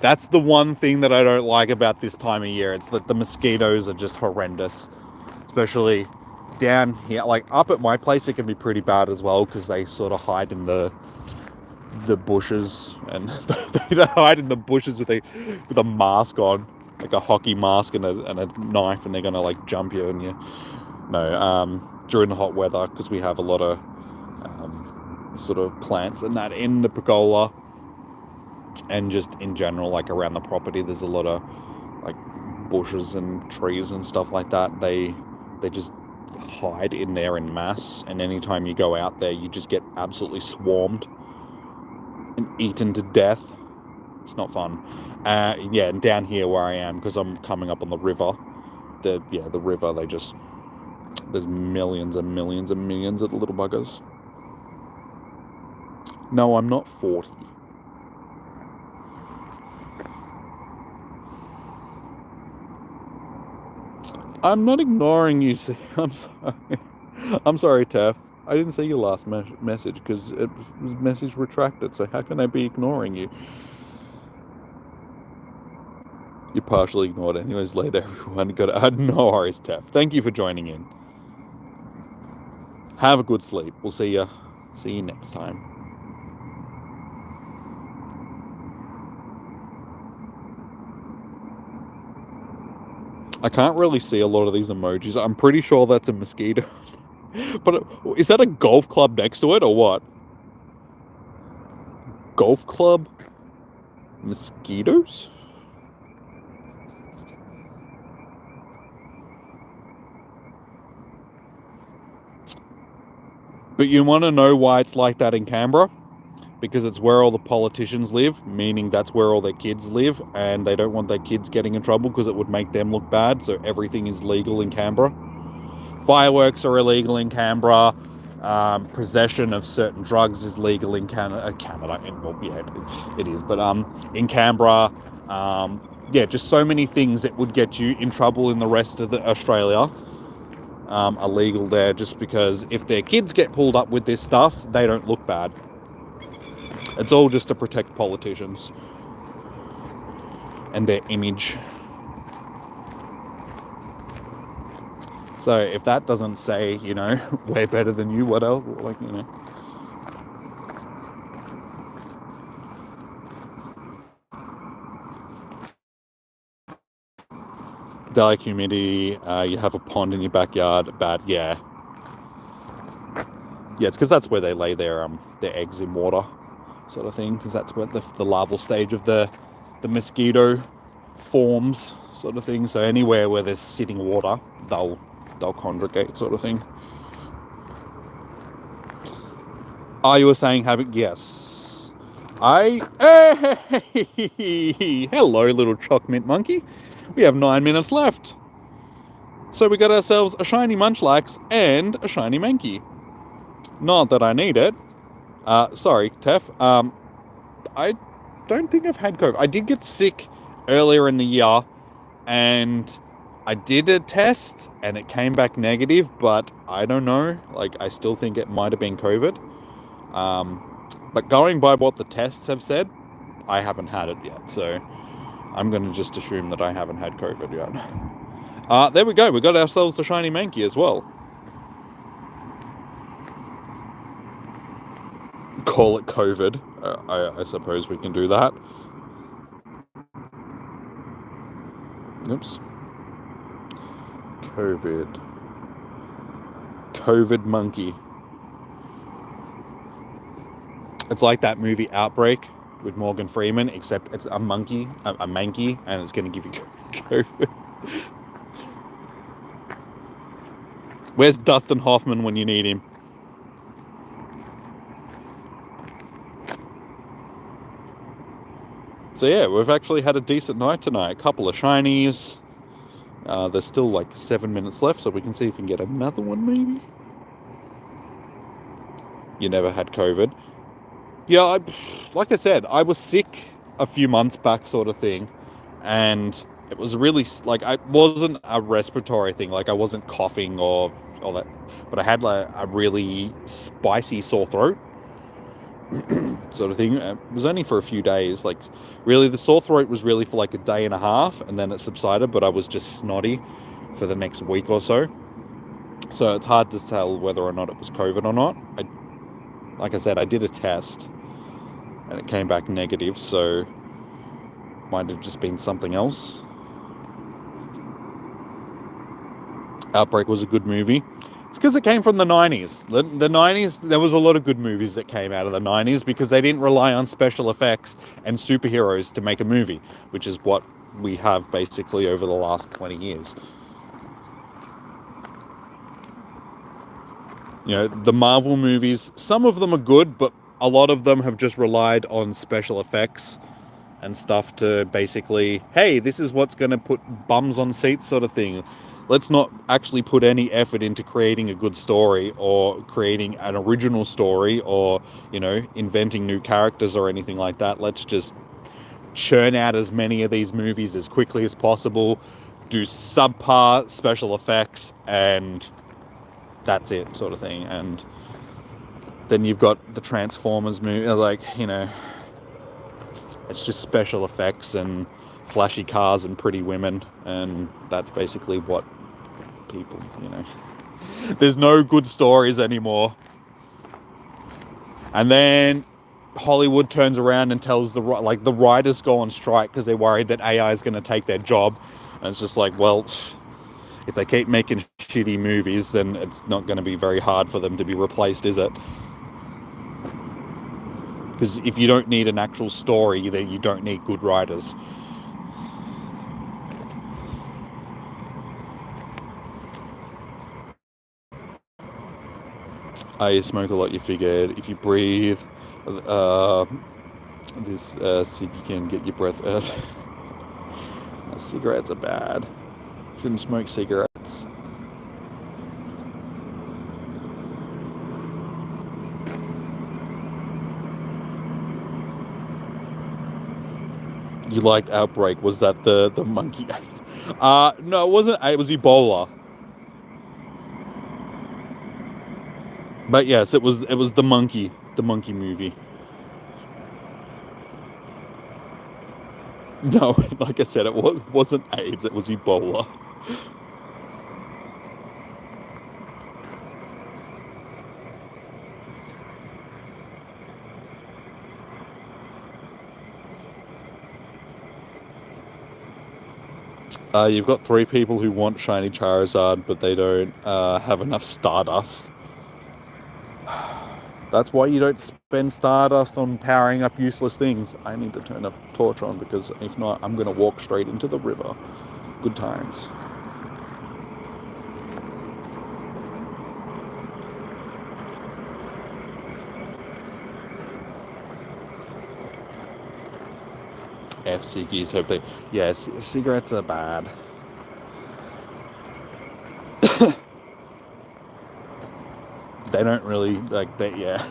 Speaker 1: That's the one thing that I don't like about this time of year. It's that the mosquitoes are just horrendous. Especially down here. Like up at my place, it can be pretty bad as well because they sort of hide in the bushes, and they hide in the bushes with a mask on, like a hockey mask and a knife, and they're gonna like jump you and during the hot weather, because we have a lot of sort of plants and that in the pergola, and just in general, like around the property, there's a lot of like bushes and trees and stuff like that. They just hide in there in mass, and anytime you go out there, you just get absolutely swarmed and eaten to death. It's not fun. Yeah, and down here where I am, because I'm coming up on the river, the river, there's millions and millions and millions of little buggers. No, I'm not 40. I'm not ignoring you. I'm sorry. I'm sorry, Tef. I didn't see your last message because it was message retracted, so how can I be ignoring you? You're partially ignored anyways. Later, everyone. No worries, Tef. Thank you for joining in. Have a good sleep. We'll see you next time. I can't really see a lot of these emojis. I'm pretty sure that's a mosquito. But is that a golf club next to it or what? Golf club? Mosquitoes? But you want to know why it's like that in Canberra? Because it's where all the politicians live, meaning that's where all their kids live, and they don't want their kids getting in trouble because it would make them look bad, so everything is legal in Canberra. Fireworks are illegal in Canberra. Possession of certain drugs is legal in Canada. Well, yeah, it is. But in Canberra, yeah, just so many things that would get you in trouble in the rest of Australia are legal there, just because if their kids get pulled up with this stuff, they don't look bad. It's all just to protect politicians and their image. So if that doesn't say, you know, we're better than you, what else? Like, you know. Dark humidity, you have a pond in your backyard, bad, yeah. Yeah, it's because that's where they lay their eggs in water, sort of thing, because that's where the larval stage of the mosquito forms, sort of thing. So anywhere where there's sitting water, they'll congregate, sort of thing. You were saying yes. Hey, hello, little choc mint monkey. We have 9 minutes left. So we got ourselves a shiny Munchlax and a shiny Mankey. Not that I need it. Sorry, Tef. I don't think I've had COVID. I did get sick earlier in the year, and I did a test, and it came back negative, but I don't know. Like, I still think it might have been COVID. But going by what the tests have said, I haven't had it yet, so I'm going to just assume that I haven't had COVID yet. There we go. We got ourselves the shiny Mankey as well. Call it COVID. I suppose we can do that. Oops. COVID monkey. It's like that movie Outbreak with Morgan Freeman, except it's a monkey, a Mankey, and it's going to give you COVID. Where's Dustin Hoffman when you need him? So yeah, we've actually had a decent night tonight. A couple of shinies. There's still like 7 minutes left, so we can see if we can get another one maybe. You never had COVID. Yeah, like I said, I was sick a few months back, sort of thing, and it was really, like, it wasn't a respiratory thing, like I wasn't coughing or all that, but I had like a really spicy sore throat sort of thing. It was only for a few days. Like, really, the sore throat was really for like a day and a half, and then it subsided, but I was just snotty for the next week or so. So it's hard to tell whether or not it was COVID or not. Like I said, I did a test, and it came back negative, so might have just been something else. Outbreak was a good movie. It's because it came from the 90s. The 90s, there was a lot of good movies that came out of the 90s because they didn't rely on special effects and superheroes to make a movie, which is what we have basically over the last 20 years. You know, the Marvel movies, some of them are good, but a lot of them have just relied on special effects and stuff to basically, hey, this is what's going to put bums on seats, sort of thing. Let's not actually put any effort into creating a good story or creating an original story or, you know, inventing new characters or anything like that. Let's just churn out as many of these movies as quickly as possible, do subpar special effects, and that's it, sort of thing. And then you've got the Transformers movie, like, you know, it's just special effects and flashy cars and pretty women, and that's basically what people, you know, there's no good stories anymore. And then Hollywood turns around and tells the writers go on strike because they're worried that AI is going to take their job, and it's just like, well, if they keep making shitty movies, then it's not going to be very hard for them to be replaced, is it? Because if you don't need an actual story, then you don't need good writers. You smoke a lot, you figured. If you breathe, this cig can get your breath out. Cigarettes are bad. Shouldn't smoke cigarettes. You liked Outbreak? Was that the monkey? No, it wasn't. It was Ebola. But yes, it was the monkey movie. No, like I said, it wasn't AIDS. It was Ebola. You've got 3 people who want shiny Charizard, but they don't have enough Stardust. That's why you don't spend Stardust on powering up useless things. I need to turn a torch on, because if not, I'm going to walk straight into the river. Good times. F-Ciggies, hope they... Yes, cigarettes are bad. They don't really, like, they, yeah.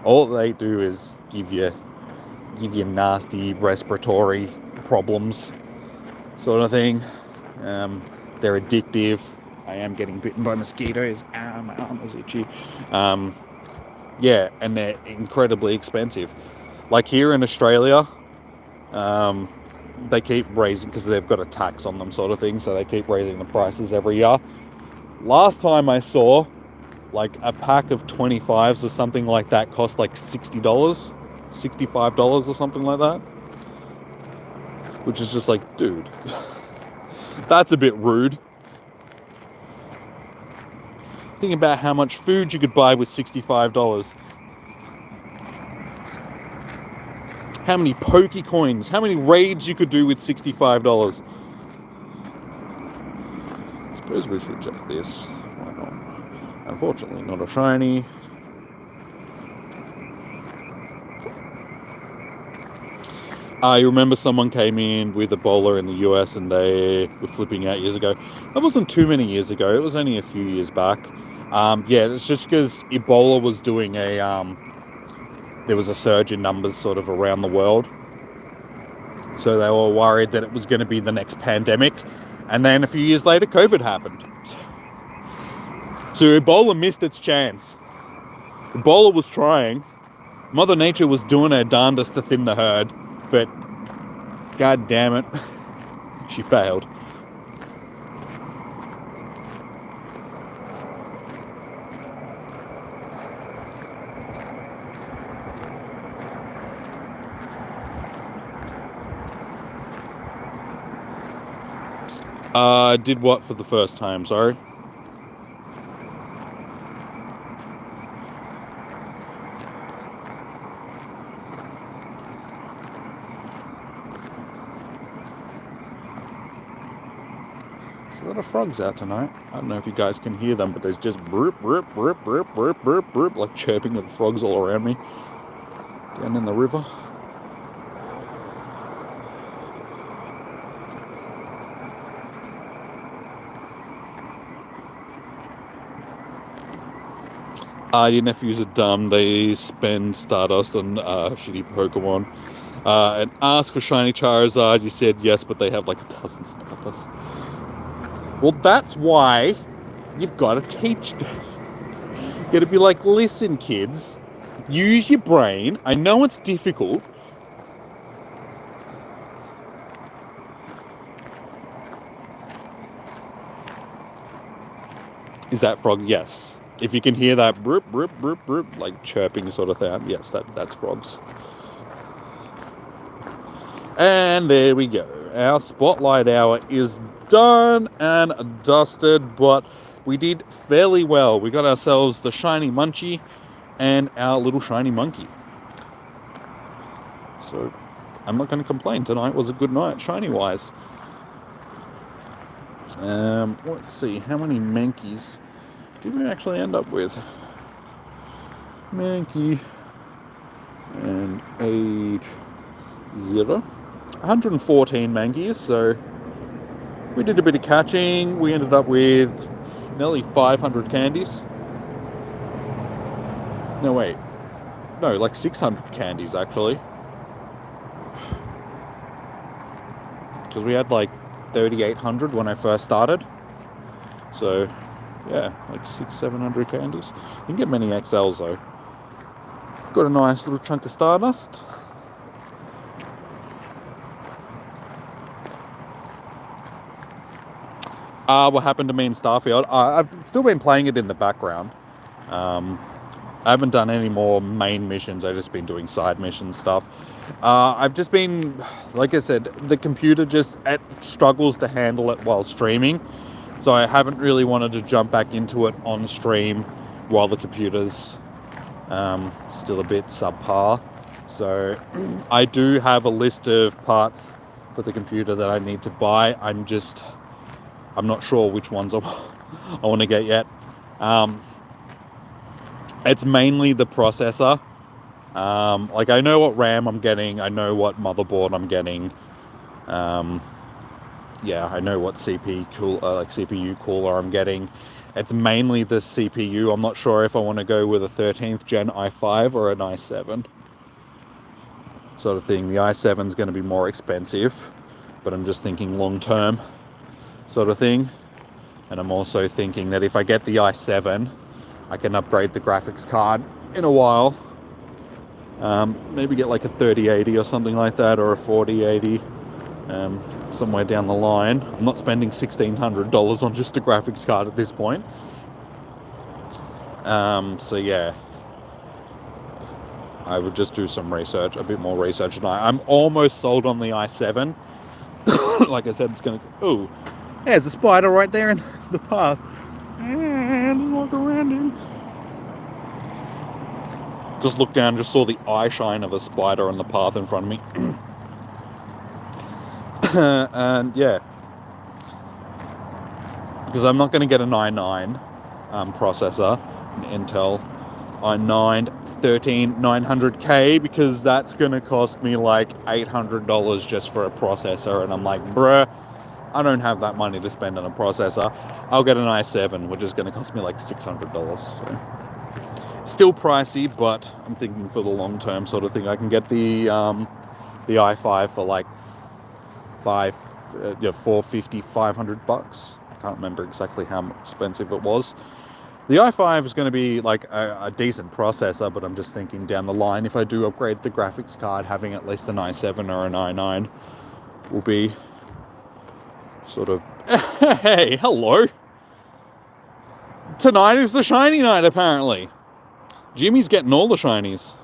Speaker 1: All they do is give you nasty respiratory problems, sort of thing. They're addictive. I am getting bitten by mosquitoes. My arm is itchy. Yeah, and they're incredibly expensive. Like here in Australia, they keep raising, because they've got a tax on them, sort of thing, so they keep raising the prices every year. Last time I saw, like, a pack of 25s or something like that cost like $60, $65 or something like that. Which is just like, dude, that's a bit rude. Think about how much food you could buy with $65. How many Pokecoins, how many raids you could do with $65. I suppose we should check this. Why not? Unfortunately, not a shiny. I remember someone came in with Ebola in the US and they were flipping out years ago. That wasn't too many years ago. It was only a few years back. Yeah, it's just because Ebola was doing there was a surge in numbers sort of around the world. So they were worried that it was going to be the next pandemic. And then a few years later, COVID happened. So Ebola missed its chance. Ebola was trying. Mother Nature was doing her darndest to thin the herd. But, god damn it, she failed. Did what for the first time, sorry? There's a lot of frogs out tonight. I don't know if you guys can hear them, but there's just burp, burp, burp, burp, burp, burp, burp, like chirping of frogs all around me. Down in the river. Your nephews are dumb. They spend Stardust on shitty Pokemon. And ask for shiny Charizard. You said yes, but they have like 1,000 Stardust. Well, that's why you've got to teach them. You've got to be like, listen, kids, use your brain. I know it's difficult. Is that frog? Yes. If you can hear that broop, broop, broop, broop, like chirping sort of thing, yes, that's frogs. And there we go. Our Spotlight Hour is done and dusted, but we did fairly well. We got ourselves the shiny Munchie and our little shiny monkey. So I'm not going to complain. Tonight was a good night, shiny-wise. Let's see, how many Mankeys did we actually end up with? Mankey and age 0. 114 Mankeys, so we did a bit of catching. We ended up with nearly 500 candies. No, wait. No, like 600 candies, actually. Because we had like 3,800 when I first started. So, yeah, like 600-700 candies. You can get many XLs, though. Got a nice little chunk of Stardust. What happened to me in Starfield? I've still been playing it in the background. I haven't done any more main missions. I've just been doing side mission stuff. I've just been, like I said, the computer just struggles to handle it while streaming. So I haven't really wanted to jump back into it on stream while the computer's still a bit subpar. So I do have a list of parts for the computer that I need to buy. I'm not sure which ones I want to get yet. It's mainly the processor. Like I know what RAM I'm getting. I know what motherboard I'm getting. Yeah, I know what CPU cooler I'm getting. It's mainly the CPU. I'm not sure if I want to go with a 13th gen i5 or an i7 sort of thing. The i7 is going to be more expensive, but I'm just thinking long term sort of thing. And I'm also thinking that if I get the i7, I can upgrade the graphics card in a while. Maybe get like a 3080 or something like that, or a 4080. Somewhere down the line. I'm not spending $1,600 on just a graphics card at this point. So yeah, I would just do some research, a bit more research tonight. I'm almost sold on the i7. Like I said, it's gonna. Oh, there's a spider right there in the path. And just walk around him. Just looked down, just saw the eye shine of a spider on the path in front of me. And yeah, because I'm not going to get an i9 processor, an Intel i9 13900K, because that's going to cost me like $800 just for a processor, and I'm like, bruh, I don't have that money to spend on a processor. I'll get an i7, which is going to cost me like $600. So still pricey, but I'm thinking for the long term sort of thing. I can get the i5 for like $450, $500. Can't remember exactly how expensive it was. The i5 is going to be like a decent processor, but I'm just thinking down the line, if I do upgrade the graphics card, having at least an i7 or an i9 will be sort of... Hey, hello! Tonight is the shiny night, apparently. Jimmy's getting all the shinies.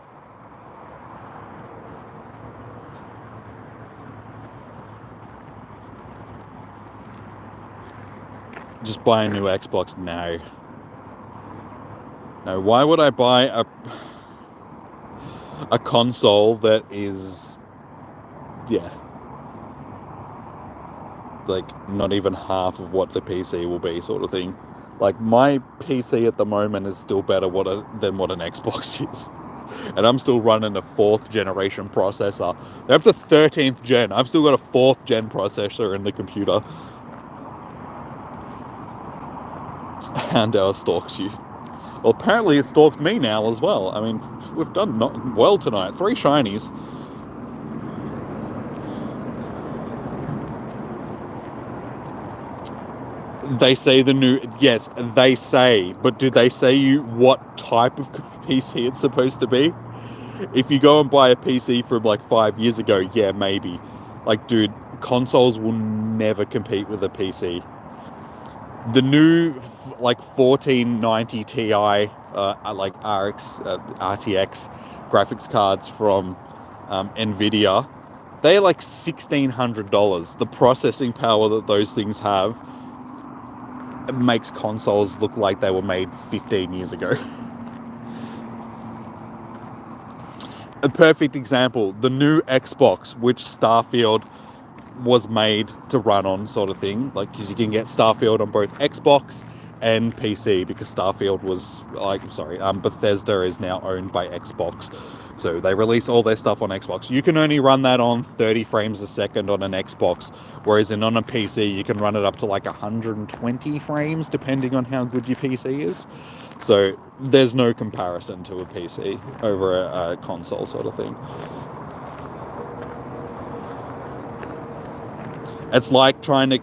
Speaker 1: Just buy a new Xbox? No. No, why would I buy a console that is, yeah, like not even half of what the PC will be, sort of thing. Like my PC at the moment is still better than what an Xbox is. And I'm still running a 4th generation processor. They're up to 13th gen. I've still got a 4th gen processor in the computer. Houndour stalks you. Well, apparently it stalks me now as well. I mean, we've done not well tonight. 3 shinies. They say the new... Yes, they say. But do they say you what type of PC it's supposed to be? If you go and buy a PC from like 5 years ago, yeah, maybe. Like, dude, consoles will never compete with a PC. The new, like, 1490 Ti, like RTX graphics cards from NVIDIA, they're like $1,600. The processing power that those things have makes consoles look like they were made 15 years ago. A perfect example, the new Xbox, which Starfield was made to run on, sort of thing. Like, because you can get Starfield on both Xbox and PC, because Starfield was, Bethesda is now owned by Xbox. So they release all their stuff on Xbox. You can only run that on 30 frames a second on an Xbox, whereas on a PC, you can run it up to like 120 frames, depending on how good your PC is. So there's no comparison to a PC over a console, sort of thing. It's like trying to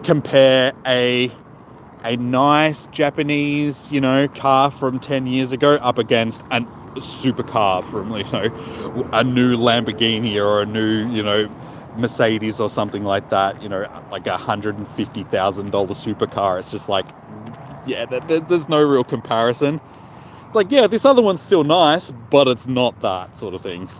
Speaker 1: compare a nice Japanese, car from 10 years ago up against a supercar from, a new Lamborghini or a new, Mercedes or something like that, like $150,000 supercar. It's just like, yeah, there's no real comparison. It's like, yeah, this other one's still nice, but it's not that sort of thing.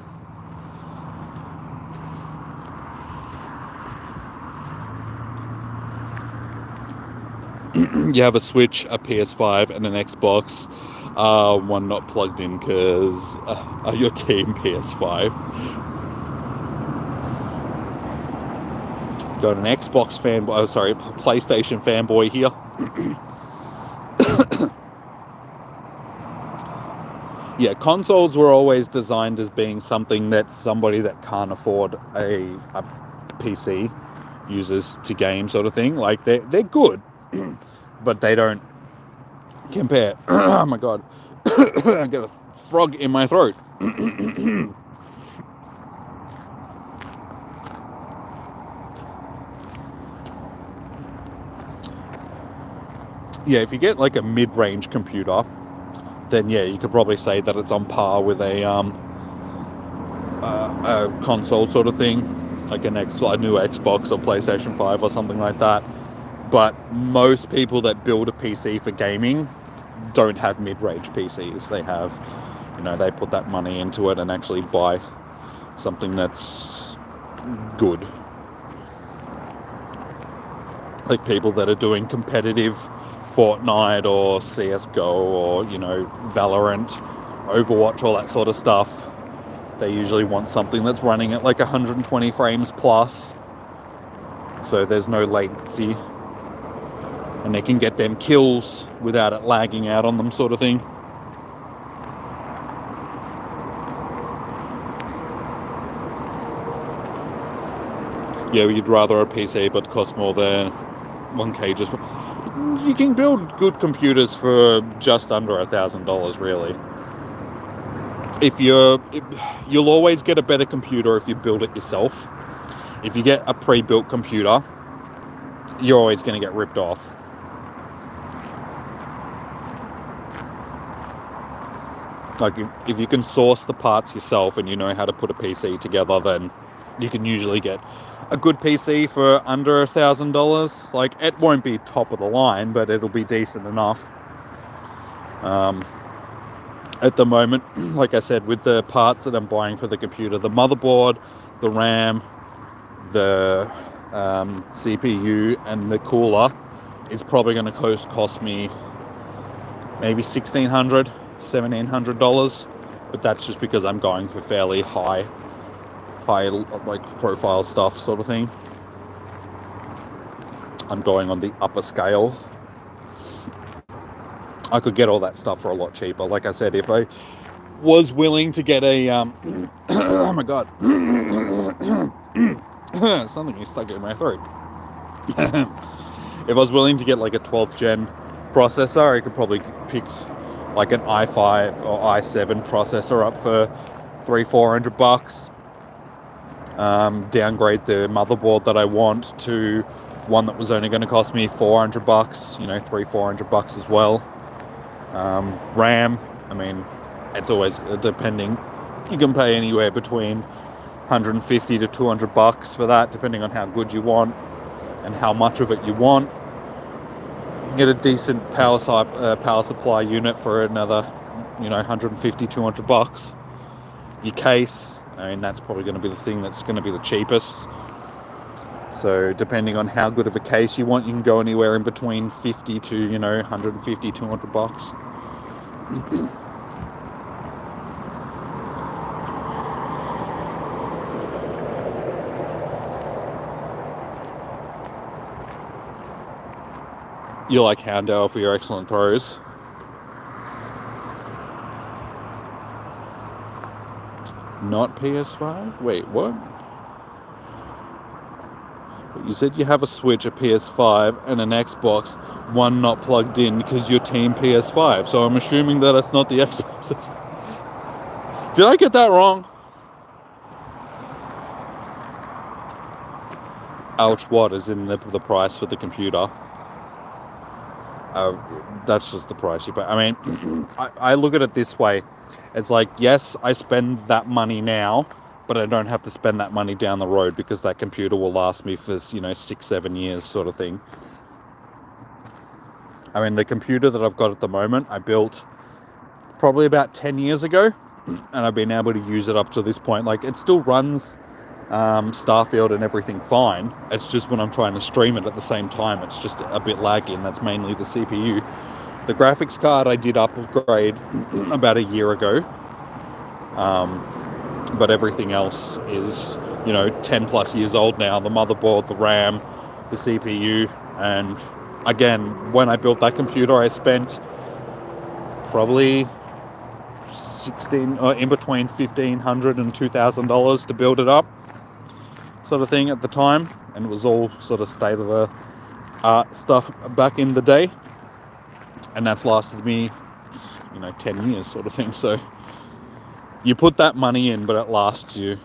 Speaker 1: You have a Switch, a PS5, and an Xbox. One not plugged in because your team PS5. Got an Xbox fanboy. PlayStation fanboy here. Yeah, consoles were always designed as being something that somebody that can't afford a PC uses to game, sort of thing. Like, they're good. But they don't compare. Oh my god. I got a frog in my throat. Yeah, if you get like a mid-range computer, then yeah, you could probably say that it's on par with a console sort of thing, like a new Xbox or PlayStation 5 or something like that. But most people that build a PC for gaming don't have mid-range PCs. They have, they put that money into it and actually buy something that's good. Like people that are doing competitive Fortnite or CSGO or, Valorant, Overwatch, all that sort of stuff. They usually want something that's running at like 120 frames plus. So there's no latency. And they can get them kills without it lagging out on them, sort of thing. Yeah, you'd rather a PC, but cost more than 1K. Just you can build good computers for just under $1,000, really. You'll always get a better computer if you build it yourself. If you get a pre-built computer, you're always going to get ripped off. Like, if you can source the parts yourself and you know how to put a PC together, then you can usually get a good PC for under $1,000. Like, it won't be top of the line, but it'll be decent enough. At the moment, like I said, with the parts that I'm buying for the computer, the motherboard, the RAM, the CPU, and the cooler is probably going to cost me maybe $1,600. $1,700, but that's just because I'm going for fairly high like profile stuff, sort of thing. I'm going on the upper scale. I could get all that stuff for a lot cheaper. Like I said, if I was willing to get a oh my god, something is stuck in my throat. If I was willing to get like a 12th gen processor, I could probably pick like an i5 or i7 processor up for $300-400. Downgrade the motherboard that I want to one that was only going to cost me $400, $300-400 as well. RAM, I mean, it's always depending. You can pay anywhere between $150 to $200 for that, depending on how good you want and how much of it you want. Get a decent power supply unit for another, $150, $200. Your case, I mean, that's probably going to be the thing that's going to be the cheapest. So depending on how good of a case you want, you can go anywhere in between 50 to, you know, 150, 200 bucks. You like Houndour for your excellent throws. Not PS5? Wait, what? You said you have a Switch, a PS5, and an Xbox, one not plugged in because you're team PS5. So I'm assuming that it's not the Xbox. Did I get that wrong? Ouch, what is in the price for the computer? That's just the price you pay. I mean, I look at it this way. It's like, yes, I spend that money now, but I don't have to spend that money down the road because that computer will last me for, you know, 6-7 years sort of thing. I mean, the computer that I've got at the moment, I built probably about 10 years ago, and I've been able to use it up to this point. Like, it still runs Starfield and everything fine. It's just when I'm trying to stream it at the same time, it's just a bit laggy, and that's mainly the CPU. The graphics card I did upgrade about a year ago, but everything else is, you know, 10 plus years old now. The motherboard, the RAM, the CPU, and again, when I built that computer, I spent probably in between $1,500 and $2,000 to build it up, sort of thing at the time, and it was all sort of state of the art stuff back in the day, and that's lasted me, you know, 10 years sort of thing. So you put that money in, but it lasts you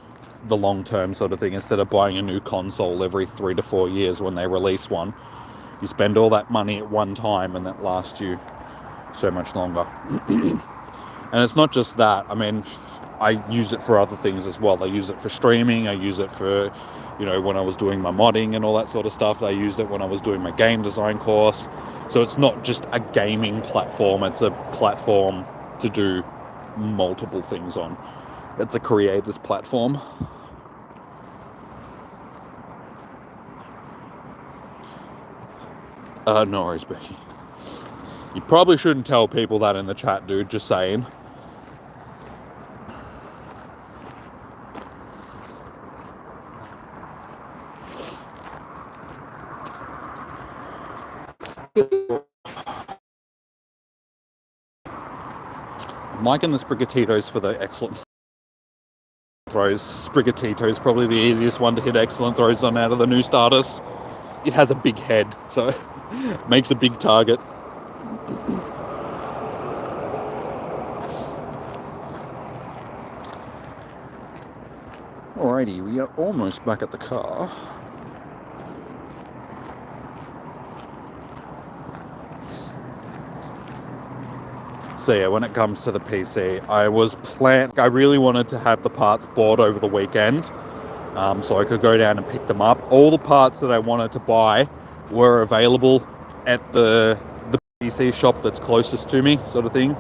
Speaker 1: the long term sort of thing. Instead of buying a new console every 3 to 4 years when they release one, you spend all that money at one time, and that lasts you so much longer. And it's not just that. I mean, I use it for other things as well. I use it for streaming. I use it for, you know, when I was doing my modding and all that sort of stuff. I used it when I was doing my game design course. So it's not just a gaming platform. It's a platform to do multiple things on. It's a creator's platform. No worries, Becky. You probably shouldn't tell people that in the chat, dude. Just saying. I'm liking the Sprigatito's for the excellent throws. Sprigatito's probably the easiest one to hit excellent throws on out of the new starters. It has a big head, so it makes a big target. Alrighty, we are almost back at the car. So yeah, when it comes to the PC, I really wanted to have the parts bought over the weekend, so I could go down and pick them up. All the parts that I wanted to buy were available at the PC shop that's closest to me, sort of thing.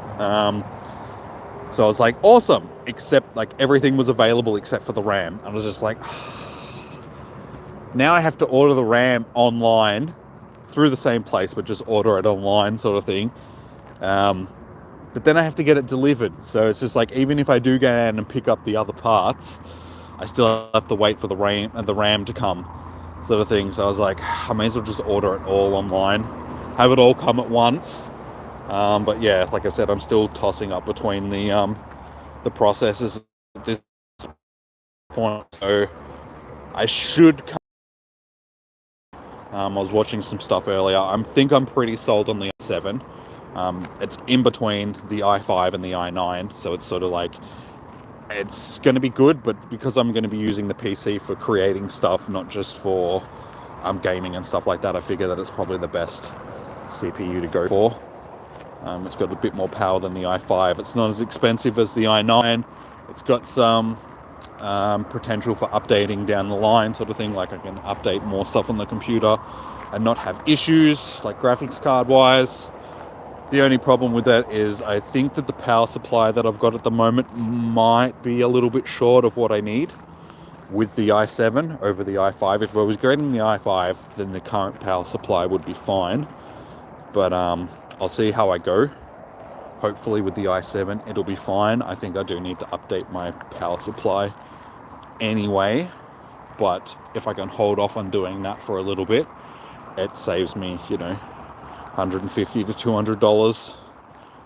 Speaker 1: So I was like, awesome, except like everything was available except for the RAM. I was just like, now I have to order the RAM online through the same place, but just order it online, sort of thing. But then I have to get it delivered. So it's just like, even if I do go down and pick up the other parts, I still have to wait for the RAM to come, sort of thing. So I was like, I may as well just order it all online, have it all come at once. But yeah, like I said, I'm still tossing up between the processors at this point. So I should come. I was watching some stuff earlier. I think I'm pretty sold on the i7. It's in between the i5 and the i9, so it's sort of like, it's going to be good, but because I'm going to be using the PC for creating stuff, not just for gaming and stuff like that, I figure that it's probably the best CPU to go for. It's got a bit more power than the i5. It's not as expensive as the i9. It's got some potential for updating down the line, sort of thing. Like, I can update more stuff on the computer and not have issues, like graphics card wise. The only problem with that is I think that the power supply that I've got at the moment might be a little bit short of what I need. with the i7 over the i5. If I was getting the i5, then the current power supply would be fine. But I'll see how I go. Hopefully with the i7 it'll be fine. I think I do need to update my power supply anyway, but if I can hold off on doing that for a little bit, it saves me, $150 to $200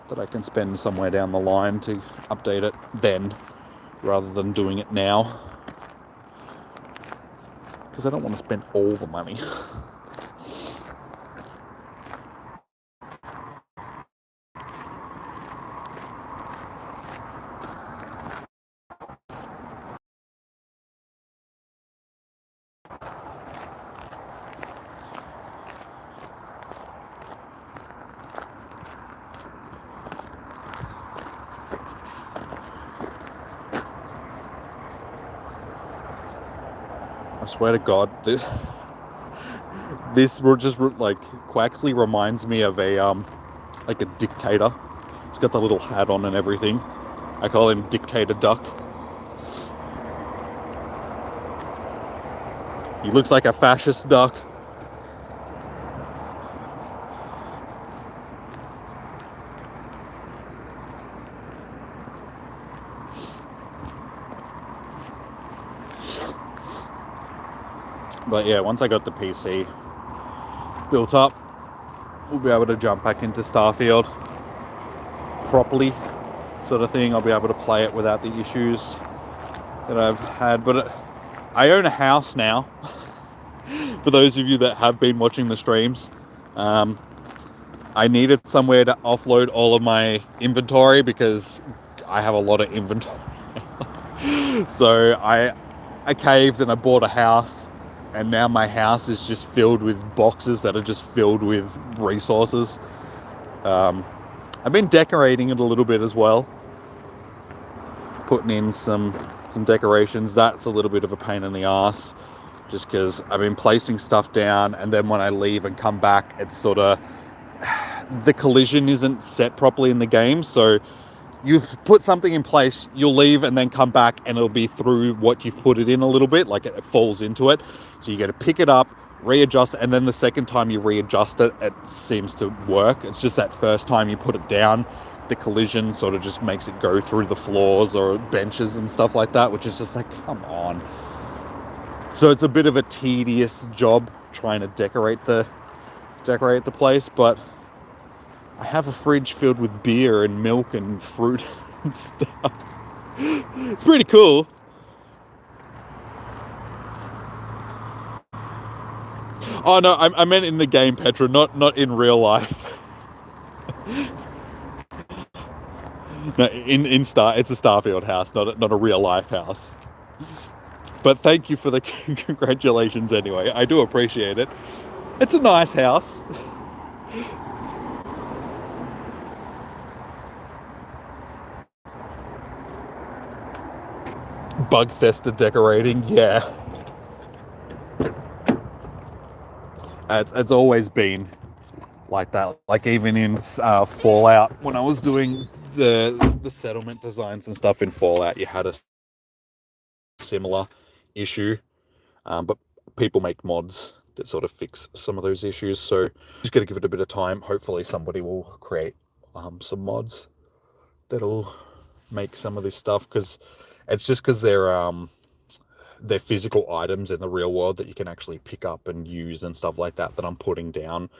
Speaker 1: that I can spend somewhere down the line to update it then, rather than doing it now, because I don't want to spend all the money. I swear to God, this just like Quaxley reminds me of a like a dictator. He's got the little hat on and everything. I call him Dictator Duck. He looks like a fascist duck. But yeah, once I got the PC built up, we'll be able to jump back into Starfield properly, sort of thing. I'll be able to play it without the issues that I've had. But I own a house now. For those of you that have been watching the streams, I needed somewhere to offload all of my inventory because I have a lot of inventory. So I caved and I bought a house. And now my house is just filled with boxes that are just filled with resources. I've been decorating it a little bit as well. Putting in some decorations. That's a little bit of a pain in the ass. Just because I've been placing stuff down, and then when I leave and come back, it's sort of... the collision isn't set properly in the game. So you put something in place, you'll leave and then come back and it'll be through what you've put it in a little bit, like it falls into it. So you got to pick it up, readjust it, and then the second time you readjust it, it seems to work. It's just that first time you put it down, the collision sort of just makes it go through the floors or benches and stuff like that, which is just like, come on. So it's a bit of a tedious job trying to decorate the place, but I have a fridge filled with beer and milk and fruit and stuff. It's pretty cool. Oh no, I meant in the game, Petra, not in real life. No, it's a Starfield house, not a real life house. But thank you for the congratulations anyway. I do appreciate it. It's a nice house. Bug-fested decorating, yeah. It's always been like that. Like even in Fallout, when I was doing the settlement designs and stuff in Fallout, you had a similar issue. But people make mods that sort of fix some of those issues. So just got to give it a bit of time. Hopefully somebody will create some mods that'll make some of this stuff, because it's just because they're physical items in the real world that you can actually pick up and use and stuff like that I'm putting down.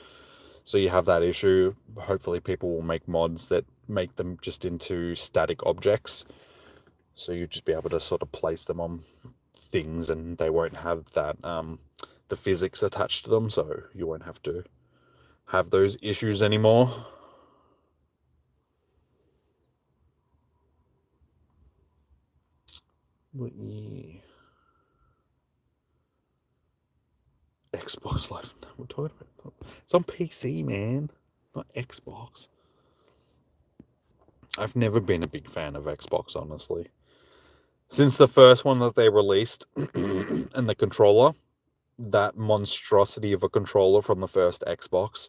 Speaker 1: So you have that issue. Hopefully people will make mods that make them just into static objects. So you just be able to sort of place them on things and they won't have that the physics attached to them, so you won't have to have those issues anymore. But yeah. Xbox Live. No, we're talking about it's on PC, man, not Xbox. I've never been a big fan of Xbox, honestly. Since the first one that they released and the controller, that monstrosity of a controller from the first Xbox,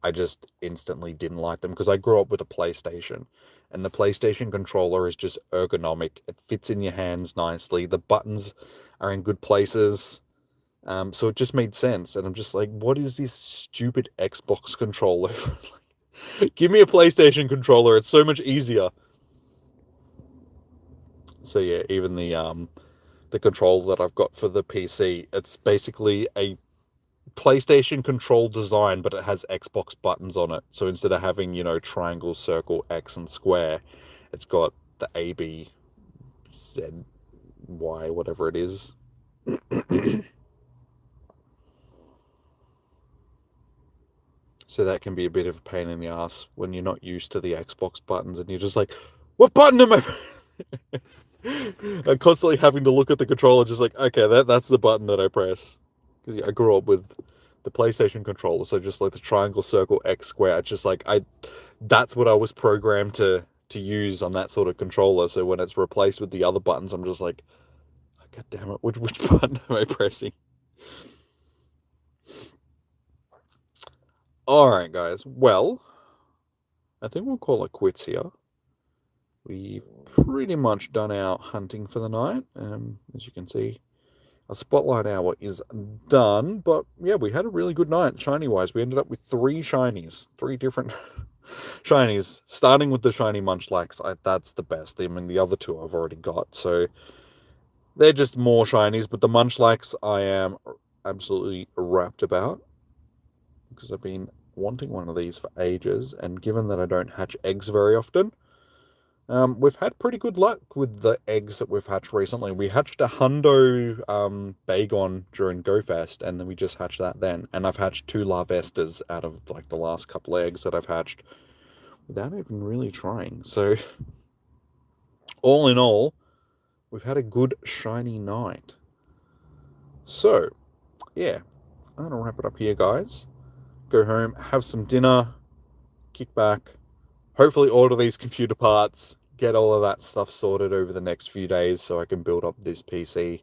Speaker 1: I just instantly didn't like them, because I grew up with a PlayStation, and the PlayStation controller is just ergonomic. It fits in your hands nicely. The buttons are in good places. So it just made sense. And I'm just like, what is this stupid Xbox controller? Give me a PlayStation controller. It's so much easier. So yeah, even the controller that I've got for the PC, it's basically a PlayStation control design, but it has Xbox buttons on it. So instead of having, triangle, circle, X, and square, it's got the A, B, Z, Y, whatever it is. So that can be a bit of a pain in the ass when you're not used to the Xbox buttons and you're just like, what button am I? I'm constantly having to look at the controller, just like, okay, that's the button that I press. Because I grew up with the PlayStation controller, so just like the triangle, circle, X, square. It's just like that's what I was programmed to use on that sort of controller. So when it's replaced with the other buttons, I'm just like, God damn it, which button am I pressing? Alright, guys. Well, I think we'll call it quits here. We've pretty much done our hunting for the night. As you can see, our Spotlight Hour is done. But yeah, we had a really good night, shiny-wise. We ended up with 3 shinies. 3 different shinies. Starting with the shiny Munchlax. That's the best. I mean, the other 2 I've already got. So they're just more shinies. But the Munchlax I am absolutely wrapped about. Because I've been wanting one of these for ages. And given that I don't hatch eggs very often, we've had pretty good luck with the eggs that we've hatched recently. We hatched a hundo Bagon during GoFest, and then we just hatched that then. And I've hatched 2 Larvestas out of like the last couple of eggs that I've hatched without even really trying. So all in all, we've had a good shiny night. So yeah, I'm gonna wrap it up here, guys. Go home, have some dinner, kick back, hopefully order these computer parts, get all of that stuff sorted over the next few days so I can build up this PC.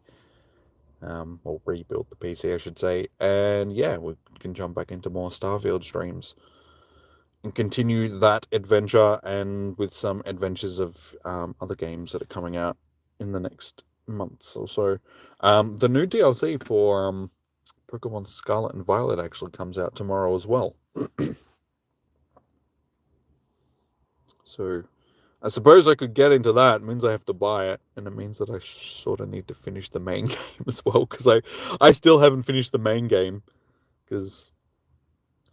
Speaker 1: Or rebuild the PC, I should say. And yeah, we can jump back into more Starfield streams and continue that adventure, and with some adventures of other games that are coming out in the next months or so. The new DLC for Pokemon Scarlet and Violet actually comes out tomorrow as well. So I suppose I could get into that. It means I have to buy it, and it means that I sort of need to finish the main game as well, because I still haven't finished the main game, because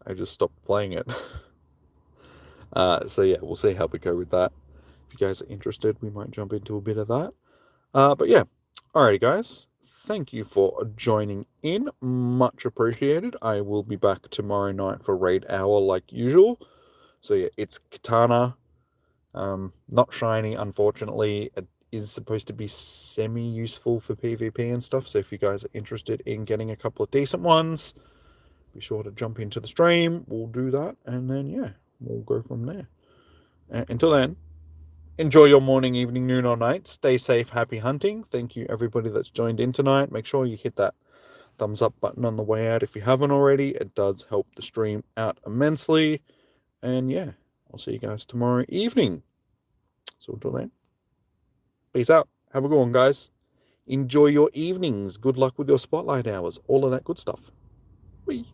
Speaker 1: I just stopped playing it. So yeah, we'll see how we go with that. If you guys are interested, we might jump into a bit of that. But yeah, alrighty guys, thank you for joining in. Much appreciated. I will be back tomorrow night for Raid Hour like usual. So yeah, it's Katana. Not shiny, unfortunately. It is supposed to be semi-useful for PvP and stuff, so if you guys are interested in getting a couple of decent ones, be sure to jump into the stream. We'll do that, and then, yeah, we'll go from there. Until then, enjoy your morning, evening, noon, or night. Stay safe, happy hunting. Thank you, everybody that's joined in tonight. Make sure you hit that thumbs up button on the way out if you haven't already. It does help the stream out immensely. And, yeah, I'll see you guys tomorrow evening. So until then, peace out. Have a good one, guys. Enjoy your evenings. Good luck with your spotlight hours. All of that good stuff. Bye.